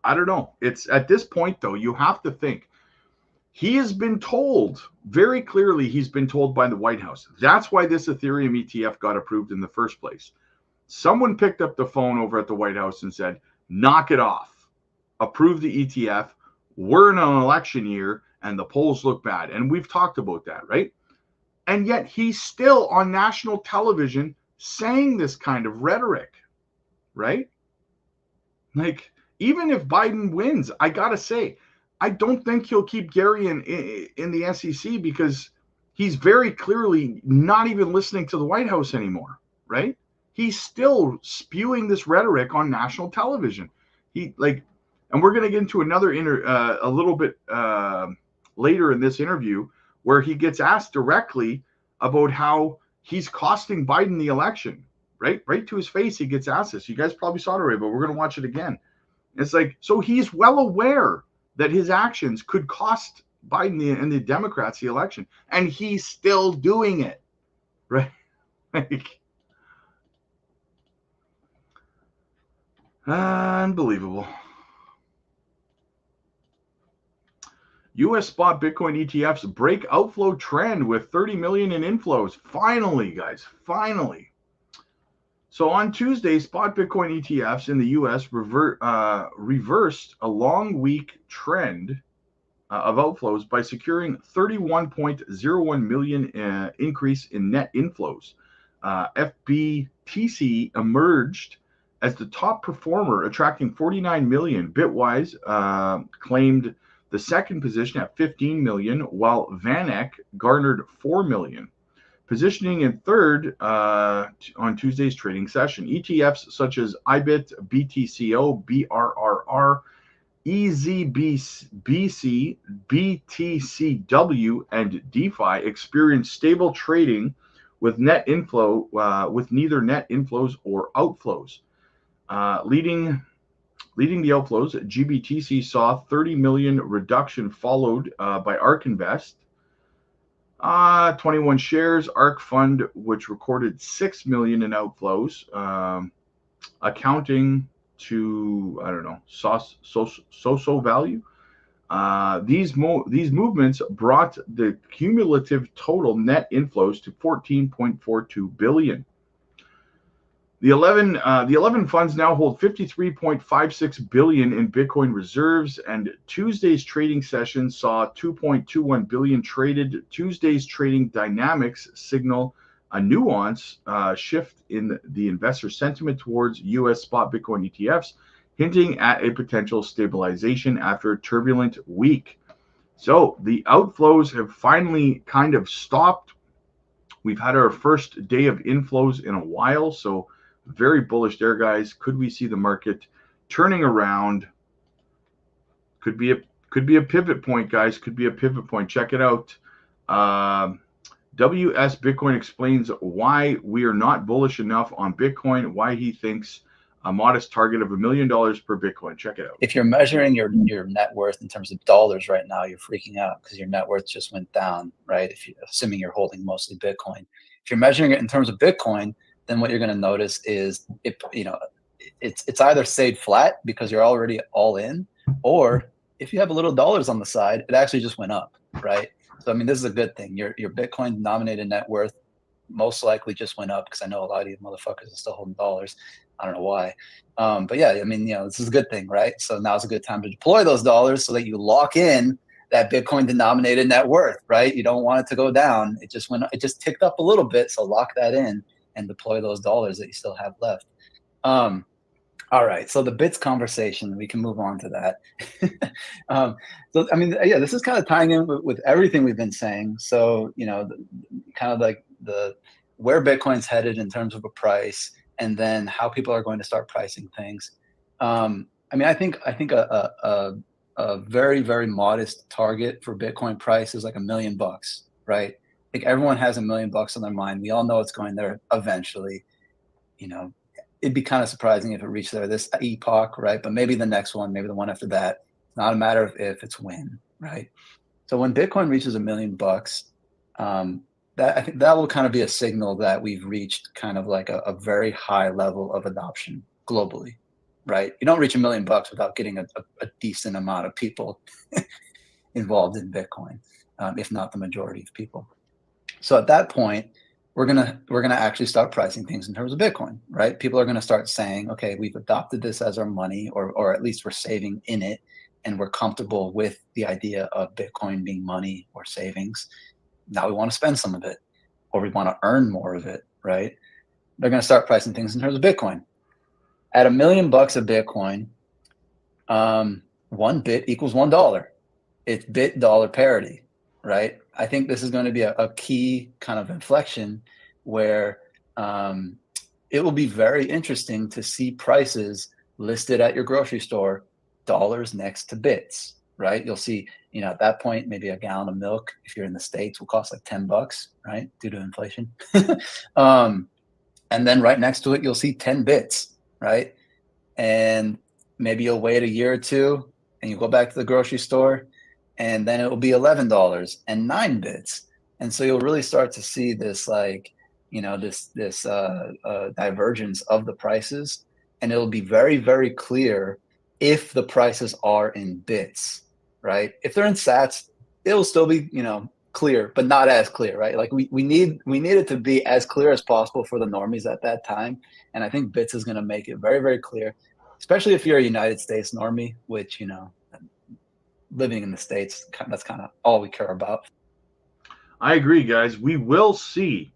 I don't know. It's at this point, though, you have to think. He has been told, very clearly, he's been told by the White House. That's why this Ethereum ETF got approved in the first place. Someone picked up the phone over at the White House and said, knock it off. Approve the ETF. We're in an election year and the polls look bad. And we've talked about that, right? And yet he's still on national television saying this kind of rhetoric, right? Like, even if Biden wins, I got to say, I don't think he'll keep Gary in the SEC because he's very clearly not even listening to the White House anymore, right? He's still spewing this rhetoric on national television. And we're going to get into another a little bit later in this interview where he gets asked directly about how he's costing Biden the election, right? Right to his face, he gets asked this. You guys probably saw it already, but we're going to watch it again. It's like, so he's well aware that his actions could cost Biden and the Democrats the election, and he's still doing it, right? Like, unbelievable. U.S. spot Bitcoin ETFs break outflow trend with 30 million in inflows. Finally, guys, finally. So on Tuesday, spot Bitcoin ETFs in the U.S. reversed a long week trend of outflows by securing 31.01 million increase in net inflows. FBTC emerged as the top performer, attracting 49 million. Bitwise claimed the second position at 15 million, while VanEck garnered 4 million. Positioning in third on Tuesday's trading session, ETFs such as IBIT, BTCO, BRRR, EZBC, BTCW, and DeFi experienced stable trading with net inflow, with neither net inflows or outflows. Leading the outflows, GBTC saw 30 million reduction, followed by ARK Invest. 21 shares, ARK Fund, which recorded 6 million in outflows, accounting to, I don't know, so value. These movements brought the cumulative total net inflows to 14.42 billion. The 11 funds now hold 53.56 billion in Bitcoin reserves, and Tuesday's trading session saw 2.21 billion traded. Tuesday's trading dynamics signal a nuance shift in the investor sentiment towards U.S. spot Bitcoin ETFs, hinting at a potential stabilization after a turbulent week. So the outflows have finally kind of stopped. We've had our first day of inflows in a while, so very bullish there, guys. Could we see the market turning around? Could be a pivot point, guys. Could be a pivot point. Check it out. WS Bitcoin explains why we are not bullish enough on Bitcoin, why he thinks a modest target of $1 million per Bitcoin. Check it out. If you're measuring your net worth in terms of dollars right now, you're freaking out because your net worth just went down, right? Assuming you're holding mostly Bitcoin. If you're measuring it in terms of Bitcoin, then what you're going to notice is it's either stayed flat because you're already all in, or if you have a little dollars on the side, it actually just went up, right? So, I mean, this is a good thing. Your Bitcoin denominated net worth most likely just went up, because I know a lot of these motherfuckers are still holding dollars. I don't know why. But yeah, I mean, this is a good thing, right? So now's a good time to deploy those dollars so that you lock in that Bitcoin denominated net worth, right? You don't want it to go down. It just ticked up a little bit. So lock that in and deploy those dollars that you still have left. All right, so the bits conversation, we can move on to that. So, I mean, yeah, this is kind of tying in with everything we've been saying. So, kind of like where Bitcoin's headed in terms of a price, and then how people are going to start pricing things. I mean, I think a very, very modest target for Bitcoin price is like $1 million, right? I think everyone has $1 million on their mind. We all know it's going there eventually. It'd be kind of surprising if it reached there this epoch, right? But maybe the next one, maybe the one after that. It's not a matter of if, it's when, right? So when Bitcoin reaches $1 million, I think that will kind of be a signal that we've reached kind of like a very high level of adoption globally, right? You don't reach $1 million without getting a decent amount of people involved in Bitcoin, if not the majority of people. So at that point, we're gonna actually start pricing things in terms of Bitcoin, right? People are gonna start saying, okay, we've adopted this as our money, or at least we're saving in it, and we're comfortable with the idea of Bitcoin being money or savings. Now we want to spend some of it, or we want to earn more of it, right? They're gonna start pricing things in terms of Bitcoin. At $1 million of Bitcoin, 1 bit equals $1. It's bit dollar parity, right? I think this is going to be a key kind of inflection where it will be very interesting to see prices listed at your grocery store, dollars next to bits, right? You'll see, at that point, maybe a gallon of milk, if you're in the States, will cost like $10, right? Due to inflation. And then right next to it, you'll see 10 bits, right? And maybe you'll wait a year or two and you go back to the grocery store, and then it will be $11 and 9 bits. And so you'll really start to see this, like, this divergence of the prices, and it'll be very, very clear if the prices are in bits, right? If they're in sats, it'll still be, clear, but not as clear, right? Like we need it to be as clear as possible for the normies at that time. And I think bits is going to make it very, very clear, especially if you're a United States normie, which, living in the States, that's kind of all we care about. I agree, guys. We will see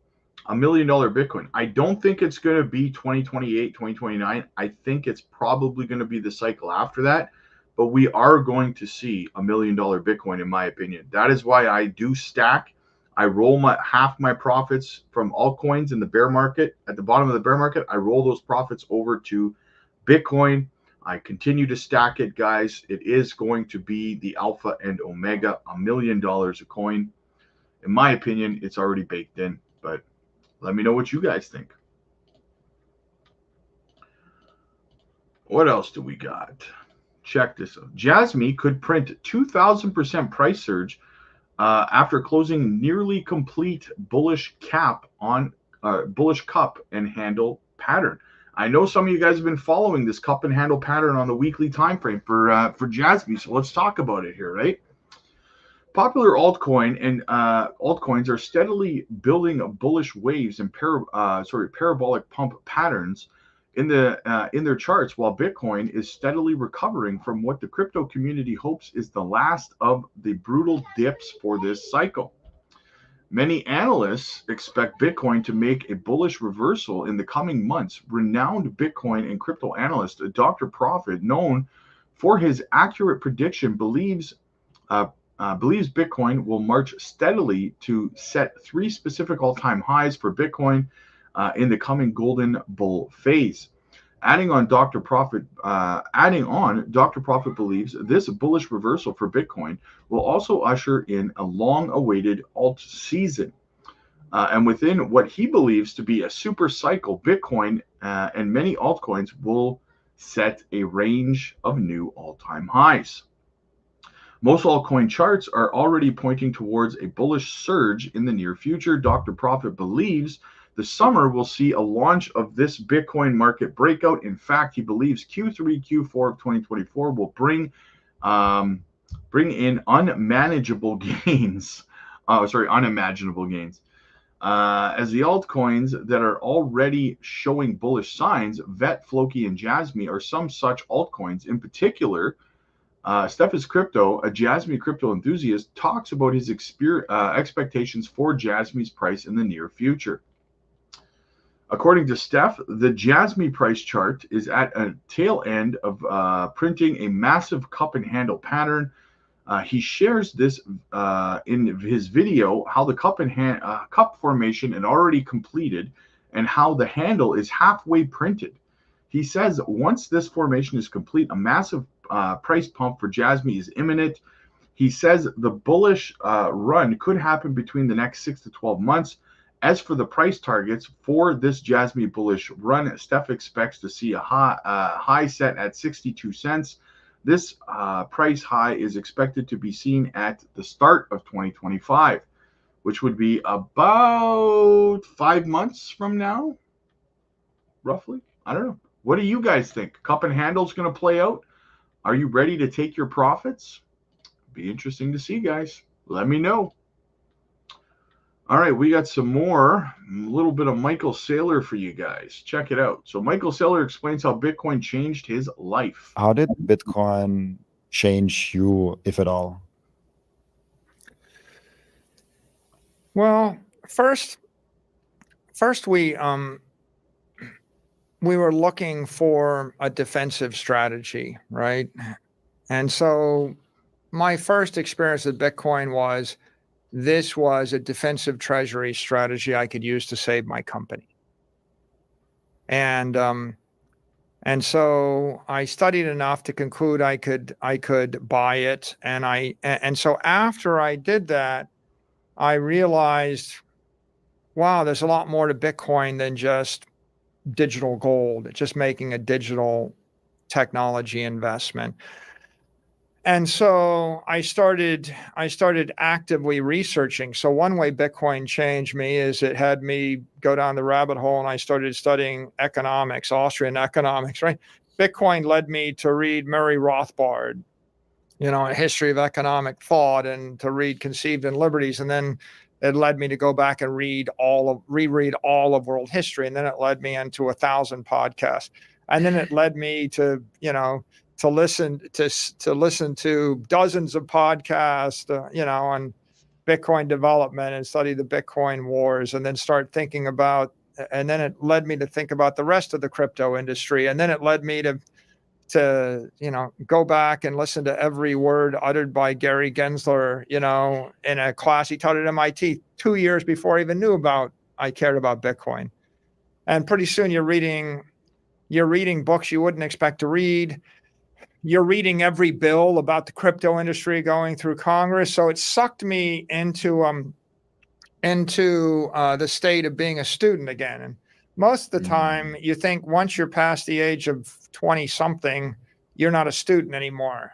$1 million Bitcoin. I don't think it's going to be 2028, 2029. I think it's probably going to be the cycle after that. But we are going to see $1 million Bitcoin, in my opinion. That is why I do stack. I roll half my profits from altcoins in the bear market. At the bottom of the bear market, I roll those profits over to Bitcoin. I continue to stack it, guys. It is going to be the alpha and omega, $1 million a coin. In my opinion, it's already baked in, but let me know what you guys think. What else do we got? Check this out. JASMY could print 2,000% price surge after closing nearly complete bullish cup and handle pattern. I know some of you guys have been following this cup and handle pattern on the weekly time frame for JASMY, so let's talk about it here, right? Popular altcoins are steadily building bullish waves and parabolic pump patterns in their charts, while Bitcoin is steadily recovering from what the crypto community hopes is the last of the brutal dips for this cycle. Many analysts expect Bitcoin to make a bullish reversal in the coming months. Renowned Bitcoin and crypto analyst Dr. Profit, known for his accurate prediction, believes Bitcoin will march steadily to set 3 specific all-time highs for Bitcoin in the coming golden bull phase. Adding on, Dr. Profit believes this bullish reversal for Bitcoin will also usher in a long-awaited alt season. And within what he believes to be a super cycle, Bitcoin and many altcoins will set a range of new all-time highs. Most altcoin charts are already pointing towards a bullish surge in the near future. Dr. Profit believes the summer will see a launch of this Bitcoin market breakout. In fact, he believes Q3, Q4 of 2024 will bring in unmanageable gains unimaginable gains. As the altcoins that are already showing bullish signs, VET, Floki, and JASMY are some such altcoins. In particular, Steph is Crypto, a JASMY crypto enthusiast, talks about his expectations for JASMY's price in the near future. According to Steph, the JASMY price chart is at a tail end of printing a massive cup and handle pattern. He shares this in his video, how the cup formation is already completed and how the handle is halfway printed. He says once this formation is complete, a massive price pump for JASMY is imminent. He says the bullish run could happen between the next 6 to 12 months. As for the price targets for this JASMY bullish run, Steph expects to see a high set at 62 cents. This price high is expected to be seen at the start of 2025, which would be about 5 months from now, roughly. I don't know. What do you guys think? Cup and handle's going to play out? Are you ready to take your profits? Be interesting to see, guys. Let me know. All right, we got some more, a little bit of Michael Saylor for you guys. Check it out. So Michael Saylor explains how Bitcoin changed his life. How did Bitcoin change you, if at all? Well, first we were looking for a defensive strategy, right? And so my first experience with Bitcoin was this was a defensive treasury strategy I could use to save my company. And so I studied enough to conclude I could buy it. And so after I did that, I realized, wow, there's a lot more to Bitcoin than just digital gold, just making a digital technology investment. And so I started actively researching. So one way Bitcoin changed me is it had me go down the rabbit hole, and I started studying economics, Austrian economics, right? Bitcoin led me to read Murray Rothbard, A History of Economic Thought, and to read Conceived in Liberties. And then it led me to go back and reread all of world history. And then it led me into 1,000 podcasts. And then it led me to, to listen to dozens of podcasts, on Bitcoin development and study the Bitcoin wars, and then start thinking about, and then it led me to think about the rest of the crypto industry. And then it led me to go back and listen to every word uttered by Gary Gensler, in a class he taught at MIT 2 years before I even knew I cared about Bitcoin. And pretty soon you're reading books you wouldn't expect to read. You're reading every bill about the crypto industry going through Congress. So it sucked me into the state of being a student again. And most of the time you think once you're past the age of 20 something, you're not a student anymore,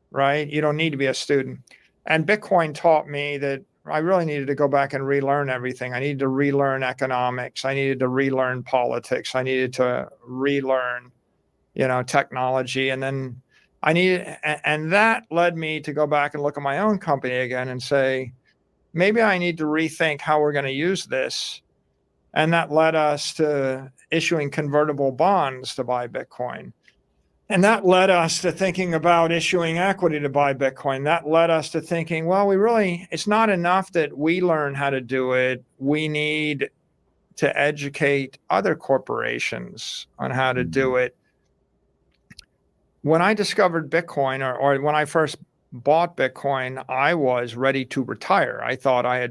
right? You don't need to be a student. And Bitcoin taught me that I really needed to go back and relearn everything. I needed to relearn economics. I needed to relearn politics. I needed to relearn, technology. And then and that led me to go back and look at my own company again and say, maybe I need to rethink how we're going to use this. And that led us to issuing convertible bonds to buy Bitcoin. And that led us to thinking about issuing equity to buy Bitcoin. That led us to thinking, well, it's not enough that we learn how to do it. We need to educate other corporations on how to do it. When I discovered Bitcoin, or when I first bought Bitcoin, I was ready to retire. I thought I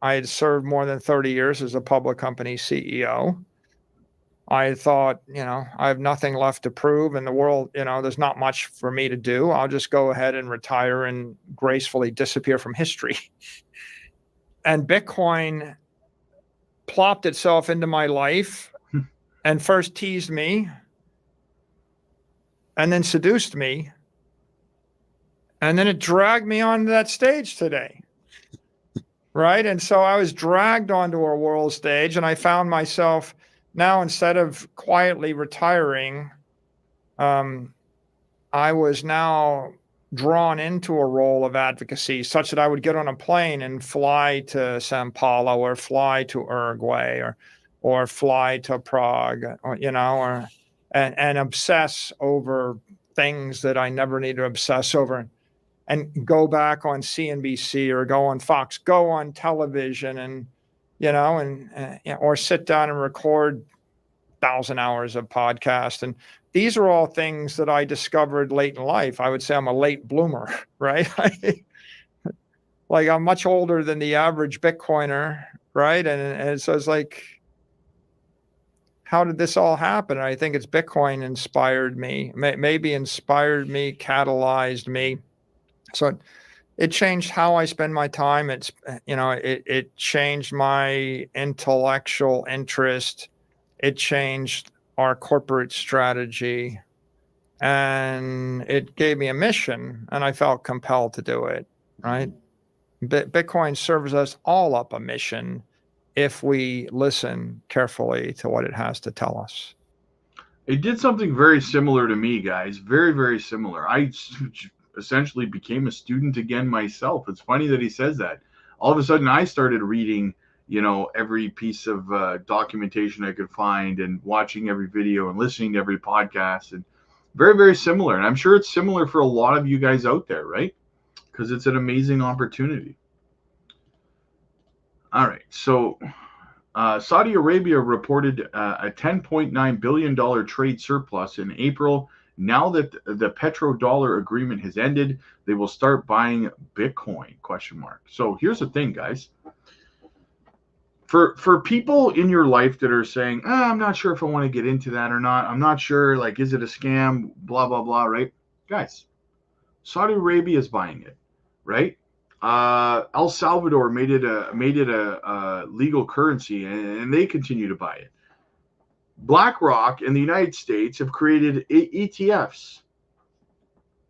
had served more than 30 years as a public company CEO. I thought, I have nothing left to prove in the world. There's not much for me to do. I'll just go ahead and retire and gracefully disappear from history. And Bitcoin plopped itself into my life and first teased me and then seduced me. And then it dragged me onto that stage today. Right. And so I was dragged onto a world stage, and I found myself now, instead of quietly retiring, I was now drawn into a role of advocacy such that I would get on a plane and fly to Sao Paulo or fly to Uruguay or fly to Prague, or, and obsess over things that I never need to obsess over, and go back on CNBC or go on Fox, go on television, and or sit down and record 1,000 hours of podcast. And these are all things that I discovered late in life. I would say I'm a late bloomer, right? Like I'm much older than the average Bitcoiner, right? And so it's like, how did this all happen? And I think it's Bitcoin inspired me, maybe inspired me, catalyzed me. So it changed how I spend my time. It changed my intellectual interest. It changed our corporate strategy, and it gave me a mission, and I felt compelled to do it, right? Bitcoin serves us all up a mission if we listen carefully to what it has to tell us. It did something very similar to me, guys. Very, very similar. I essentially became a student again myself. It's funny that he says that. All of a sudden, I started reading, every piece of documentation I could find, and watching every video and listening to every podcast, and very, very similar. And I'm sure it's similar for a lot of you guys out there, right? Because it's an amazing opportunity. All right. So Saudi Arabia reported a $10.9 billion trade surplus in April. Now that the petrodollar agreement has ended, they will start buying Bitcoin, ? So here's the thing, guys. For people in your life that are saying, I'm not sure if I want to get into that or not. I'm not sure, like, is it a scam? Blah, blah, blah, right? Guys, Saudi Arabia is buying it, right? El Salvador made it a legal currency, and they continue to buy it. BlackRock and the United States have created ETFs.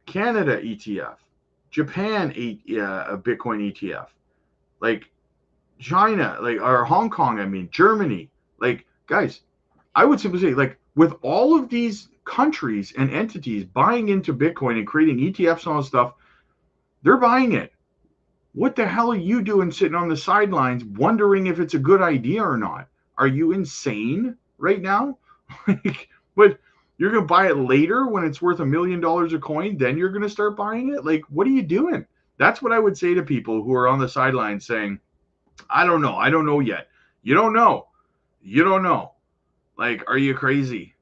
Canada ETF, Japan a Bitcoin ETF, like China, or Hong Kong, Germany. Like, guys, I would simply say, like, with all of these countries and entities buying into Bitcoin and creating ETFs and all this stuff, they're buying it. What the hell are you doing sitting on the sidelines wondering if it's a good idea or not? Are you insane right now? But you're going to buy it later when it's worth $1 million a coin, then you're going to start buying it? Like, what are you doing? That's what I would say to people who are on the sidelines saying, I don't know yet. You don't know. Like, are you crazy?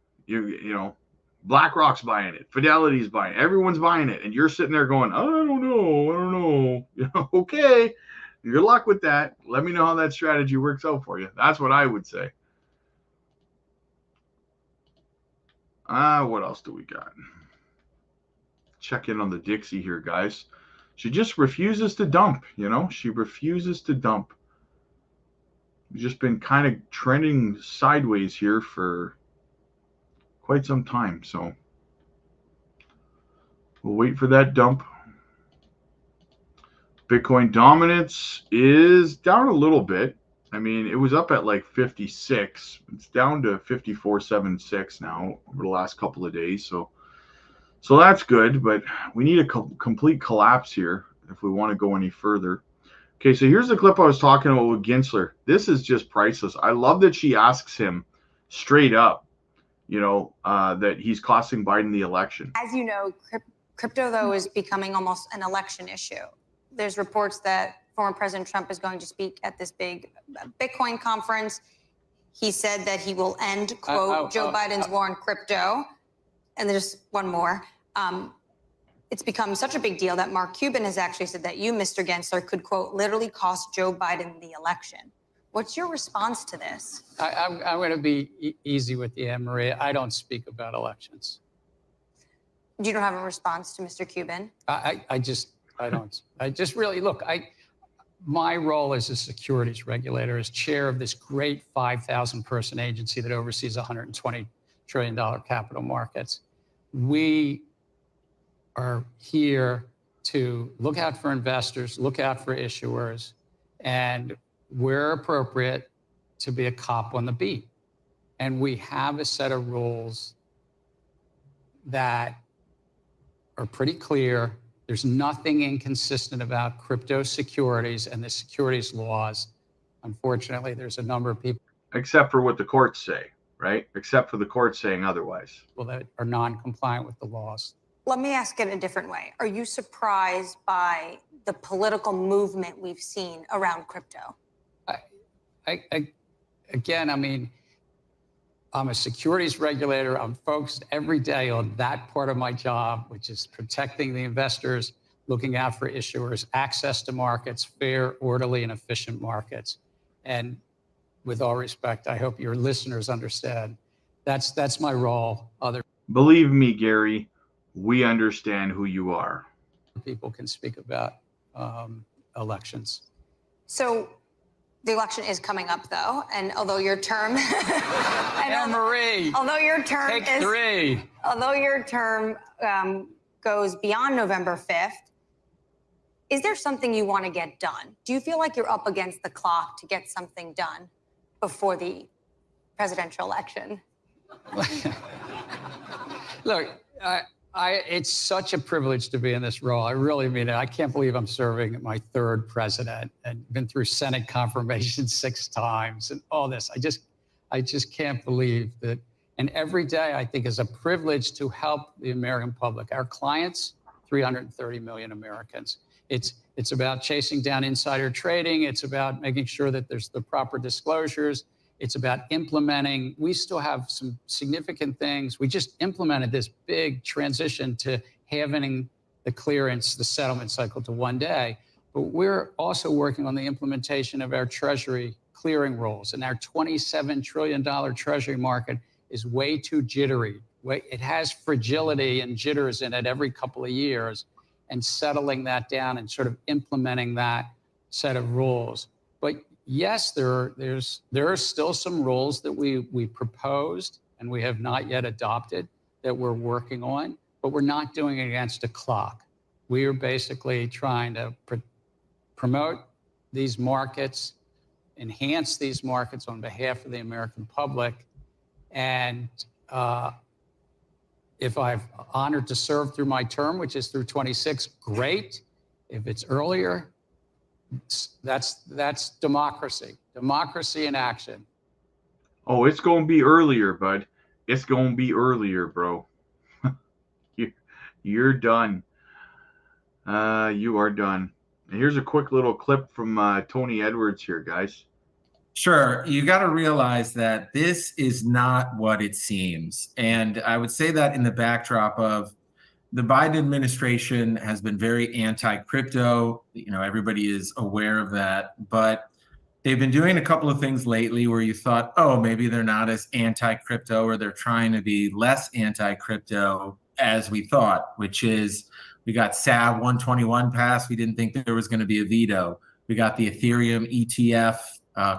BlackRock's buying it, Fidelity's buying it, everyone's buying it, and you're sitting there going, I don't know. Okay, good luck with that. Let me know how that strategy works out for you. That's what I would say. What else do we got? Check in on the Dixie here, guys. She just refuses to dump, She refuses to dump. We've just been kind of trending sideways here for quite some time, so we'll wait for that dump. Bitcoin dominance is down a little bit. It was up at like 56. It's down to 54.76 now over the last couple of days. So that's good, but we need a complete collapse here if we want to go any further. Okay, so here's the clip I was talking about with Gensler. This is just priceless. I love that she asks him straight up, that he's costing Biden the election. As you know, crypto, though, is becoming almost an election issue. There's reports that former President Trump is going to speak at this big Bitcoin conference. He said that he will end, quote, Joe Biden's war on crypto. And there's one more. It's become such a big deal that Mark Cuban has actually said that you, Mr. Gensler, could, quote, literally cost Joe Biden the election. What's your response to this? I'm going to be easy with you, Myria. I don't speak about elections. You don't have a response to Mr. Cuban? I don't. I just really, look, my role as a securities regulator, as chair of this great 5,000 person agency that oversees $120 trillion capital markets, we are here to look out for investors, look out for issuers, and where appropriate, to be a cop on the beat. And we have a set of rules that are pretty clear. There's nothing inconsistent about crypto securities and the securities laws. Unfortunately, there's a number of people. Except for what the courts say, right? Except for the courts saying otherwise. That are non-compliant with the laws. Let me ask it a different way. Are you surprised by the political movement we've seen around crypto? Again, I mean, I'm a securities regulator. I'm focused every day on that part of my job, which is protecting the investors, looking out for issuers, access to markets, fair, orderly, and efficient markets. And with all respect, I hope your listeners understand that's my role. Other Believe me, Gary, we understand who you are. people can speak about elections. So the election is coming up, though, and although your term, Marie, although your term take three. Although your term goes beyond November 5th, is there something you want to get done? Do you feel like you're up against the clock to get something done before the presidential election? Look, it's such a privilege to be in this role. I really mean it. I can't believe I'm serving my third president and been through Senate confirmation 6 times and all this. I just can't believe that. And every day I think is a privilege to help the American public. Our clients, 330 million Americans. It's about chasing down insider trading. It's about making sure that there's the proper disclosures. It's about implementing. We still have some significant things. We just implemented this big transition to having the clearance, the settlement cycle to 1 day. But we're also working on the implementation of our Treasury clearing rules. And our $27 trillion Treasury market is way too jittery. It has fragility and jitters in it every couple of years. And settling that down and sort of implementing that set of rules. But yes, there are still some rules that we proposed and we have not yet adopted that we're working on, but we're not doing it against a clock. We are basically trying to promote these markets, enhance these markets on behalf of the American public. And if I've honored to serve through my term, which is through 26, great. If it's earlier, that's democracy. Democracy in action. Oh, it's going to be earlier, bud. It's going to be earlier, bro. You're done. You are done. And here's a quick little clip from Tony Edwards here, guys. Sure. You got to realize that this is not what it seems. And I would say that in the backdrop of the Biden administration has been very anti-crypto. You know, everybody is aware of that. But they've been doing a couple of things lately where you thought, oh, maybe they're not as anti-crypto, or they're trying to be less anti-crypto as we thought, which is we got SAB 121 passed. We didn't think there was going to be a veto. We got the Ethereum ETF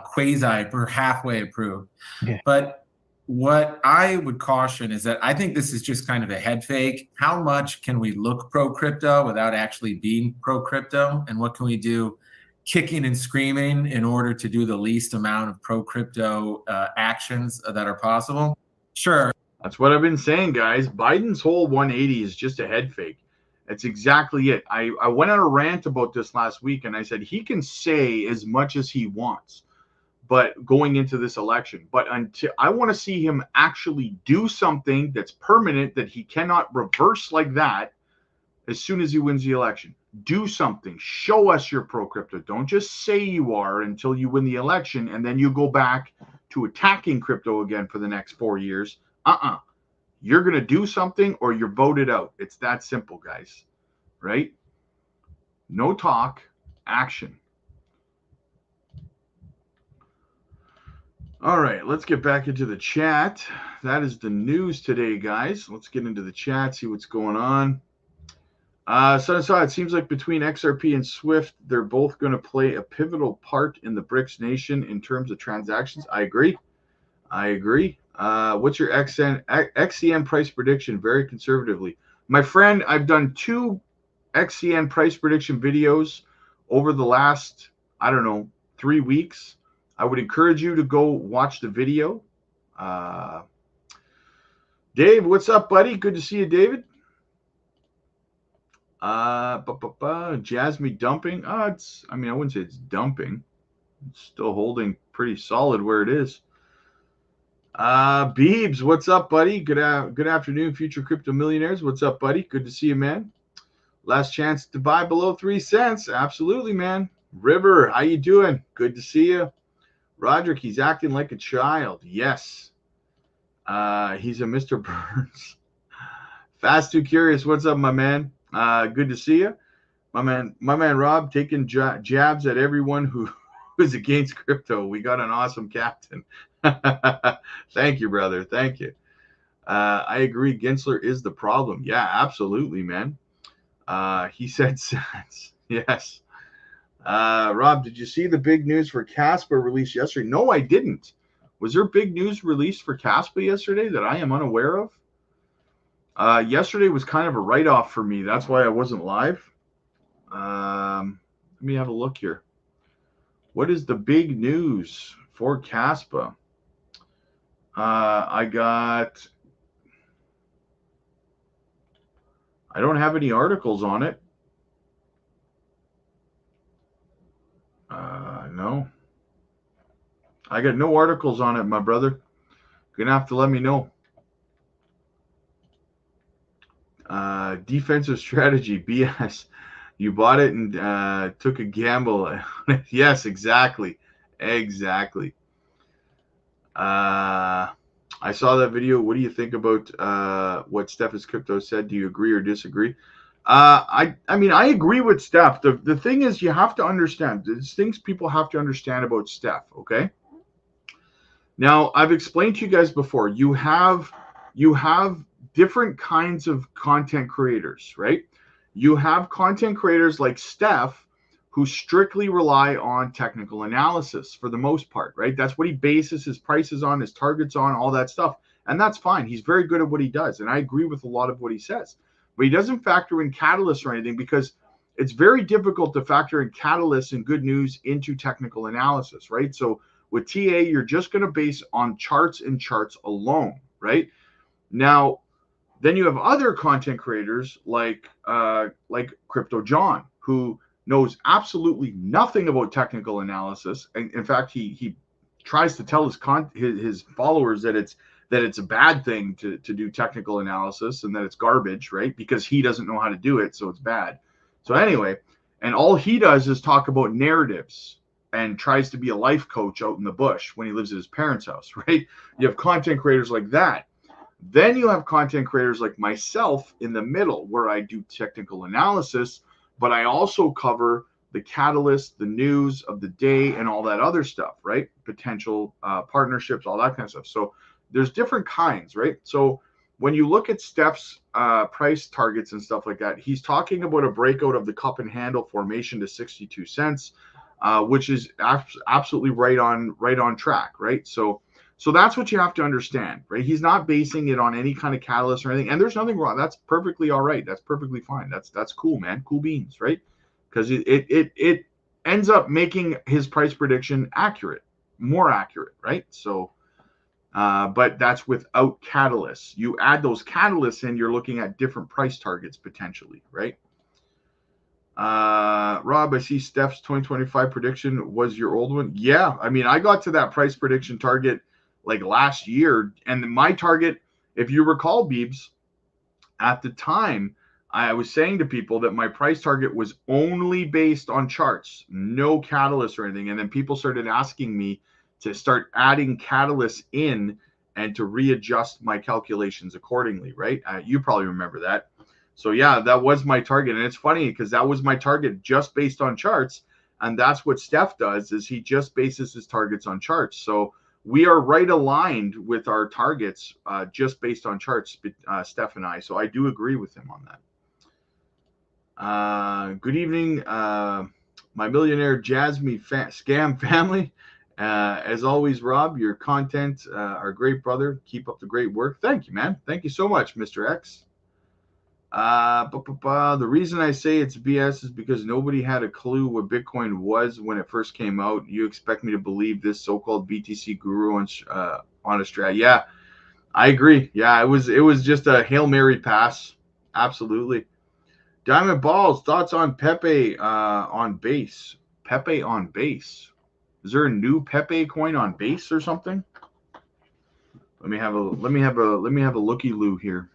quasi or halfway approved. Yeah. But what I would caution is that I think this is just kind of a head fake. How much can we look pro-crypto without actually being pro-crypto? And what can we do kicking and screaming in order to do the least amount of pro-crypto actions that are possible? Sure. That's what I've been saying, guys. Biden's whole 180 is just a head fake. That's exactly it. I went on a rant about this last week, and I said he can say as much as he wants, but going into this election. But until I want to see him actually do something that's permanent, that he cannot reverse like that as soon as he wins the election. Do something. Show us you're pro-crypto. Don't just say you are until you win the election, and then you go back to attacking crypto again for the next 4 years. You're going to do something or you're voted out. It's that simple, guys. Right? No talk, action. All right, let's get back into the chat. That is the news today, guys. Let's get into the chat, see what's going on. It seems like between XRP and SWIFT, they're both going to play a pivotal part in the BRICS nation in terms of transactions. I agree. What's your XCN price prediction? Very conservatively. My friend, I've done 2 XCN price prediction videos over the last, 3 weeks. I would encourage you to go watch the video. Dave, what's up, buddy? Good to see you, David. JASMY dumping. I wouldn't say it's dumping. It's still holding pretty solid where it is. Beebs, what's up, buddy? Good afternoon, future crypto millionaires. What's up, buddy? Good to see you, man. Last chance to buy below 3 cents. Absolutely, man. River, how you doing? Good to see you. Roderick, he's acting like a child. Yes. He's a Mr. Burns. Fast Too Curious, what's up, my man? Good to see you. My man Rob taking jabs at everyone who is against crypto. We got an awesome captain. Thank you, brother. Thank you. I agree. Gensler is the problem. Yeah, absolutely, man. He said sense. Yes. Rob, did you see the big news for KASPA released yesterday? No, I didn't. Was there big news released for KASPA yesterday that I am unaware of? Yesterday was kind of a write-off for me. That's why I wasn't live. Let me have a look here. What is the big news for KASPA? I don't have any articles on it. No. I got no articles on it, my brother. You're gonna have to let me know. Defensive strategy, BS. You bought it and took a gamble. Yes, exactly. Exactly. I saw that video. What do you think about what Steph's Crypto said? Do you agree or disagree? I mean, I agree with Steph. The thing is, you have to understand. There's things people have to understand about Steph, okay? Now, I've explained to you guys before. You have different kinds of content creators, right? You have content creators like Steph who strictly rely on technical analysis for the most part, right? That's what he bases his prices on, his targets on, all that stuff. And that's fine. He's very good at what he does. And I agree with a lot of what he says. But he doesn't factor in catalysts or anything because it's very difficult to factor in catalysts and good news into technical analysis, right? So with TA, you're just going to base on charts and charts alone, right? Now, then you have other content creators like Crypto John, who knows absolutely nothing about technical analysis. And in fact, he tries to tell his followers that it's a bad thing to do technical analysis and that it's garbage, right? Because he doesn't know how to do it, so it's bad. So anyway, and all he does is talk about narratives and tries to be a life coach out in the bush when he lives at his parents' house, right? You have content creators like that. Then you have content creators like myself in the middle where I do technical analysis, but I also cover the catalyst, the news of the day, and all that other stuff, right? Potential partnerships, all that kind of stuff. So there's different kinds, right? So when you look at Steph's price targets and stuff like that, he's talking about a breakout of the cup and handle formation to 62 cents, which is absolutely right on track, right? So that's what you have to understand, right? He's not basing it on any kind of catalyst or anything, and there's nothing wrong. That's perfectly all right. That's perfectly fine. That's cool, man. Cool beans, right? Because it ends up making his price prediction more accurate, right? So, but that's without catalysts. You add those catalysts in, you're looking at different price targets potentially, right? Rob, I see Steph's 2025 prediction was your old one. Yeah, I mean, I got to that price prediction target like last year, and my target, if you recall, Beebs, at the time, I was saying to people that my price target was only based on charts, no catalysts or anything. And then people started asking me to start adding catalysts in and to readjust my calculations accordingly, right? You probably remember that. So yeah, that was my target. And it's funny because that was my target just based on charts. And that's what Steph does, is he just bases his targets on charts. So we are right aligned with our targets just based on charts, Steph and I. So I do agree with him on that. Good evening, my millionaire JASMY scam family. As always, Rob, your content are great, brother. Keep up the great work. Thank you, man. Thank you so much, Mr. X. The reason I say it's BS is because nobody had a clue what Bitcoin was when it first came out. You expect me to believe this so-called BTC guru on a strat? Yeah, I agree. Yeah, it was just a Hail Mary pass. Absolutely. Diamond Balls, thoughts on Pepe on base? Pepe on base. Is there a new Pepe coin on base or something? Let me have a looky loo here.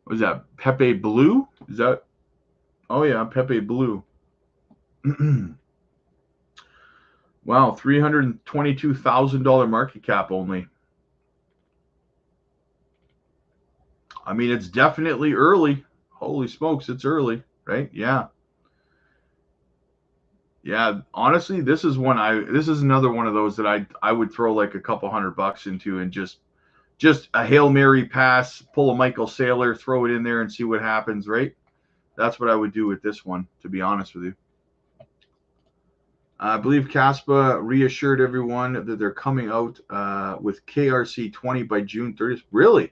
What is that? Pepe Blue? Is that? Oh yeah, Pepe Blue. Wow, $322,000 market cap only. I mean, it's definitely early. Holy smokes, it's early, right? Yeah. Yeah, honestly, this is another one of those that I would throw like a couple $100 into and just a Hail Mary pass, pull a Michael Saylor, throw it in there and see what happens, right? That's what I would do with this one, to be honest with you. I believe KASPA reassured everyone that they're coming out with KRC 20 by June 30th. Really?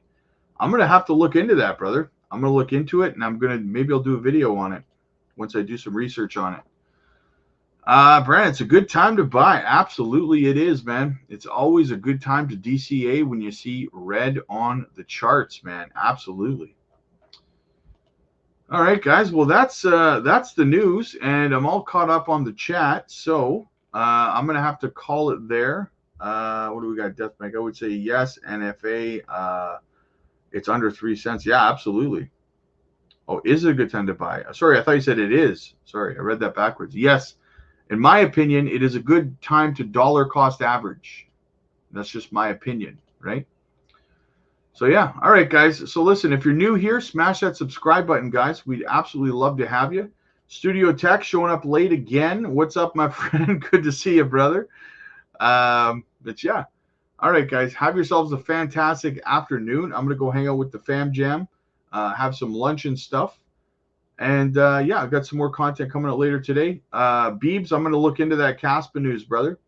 I'm going to have to look into that, brother. I'm going to look into it, and maybe I'll do a video on it once I do some research on it. Brandon, it's a good time to buy. Absolutely it is, man. It's always a good time to DCA when you see red on the charts, man. Absolutely. All right, guys. Well, that's the news, and I'm all caught up on the chat. So I'm going to have to call it there. What do we got, Deathbank? I would say yes, NFA. It's under 3 cents. Yeah, absolutely. Oh, is it a good time to buy? Sorry, I thought you said it is. Sorry, I read that backwards. Yes. In my opinion, it is a good time to dollar cost average. That's just my opinion, right? So yeah, all right, guys. So listen, if you're new here, smash that subscribe button, guys. We'd absolutely love to have you. Studio Tech showing up late again. What's up, my friend? Good to see you, brother. But yeah, all right, guys. Have yourselves a fantastic afternoon. I'm gonna go hang out with the fam jam, have some lunch and stuff. And yeah, I've got some more content coming out later today. Beebs, I'm going to look into that KASPA news, brother.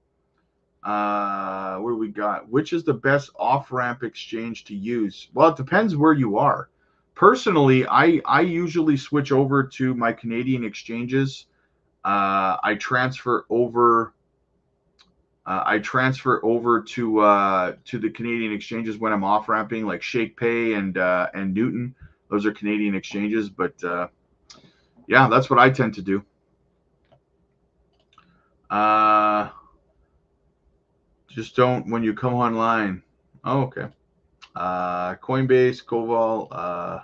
What do we got? Which is the best off-ramp exchange to use? Well, it depends where you are. Personally, I usually switch over to my Canadian exchanges. I transfer over to the Canadian exchanges when I'm off-ramping, like ShakePay and Newton. Those are Canadian exchanges, but yeah, that's what I tend to do. Just don't when you come online. Oh, okay. Coinbase, Koval.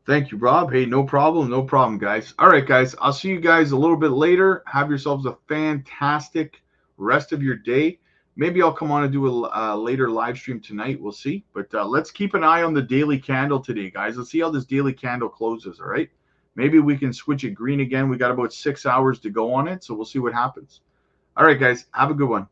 Thank you, Rob. Hey, no problem, guys. All right, guys. I'll see you guys a little bit later. Have yourselves a fantastic rest of your day. Maybe I'll come on and do a later live stream tonight. We'll see. But let's keep an eye on the daily candle today, guys. Let's see how this daily candle closes, all right? Maybe we can switch it green again. We got about 6 hours to go on it, so we'll see what happens. All right, guys. Have a good one.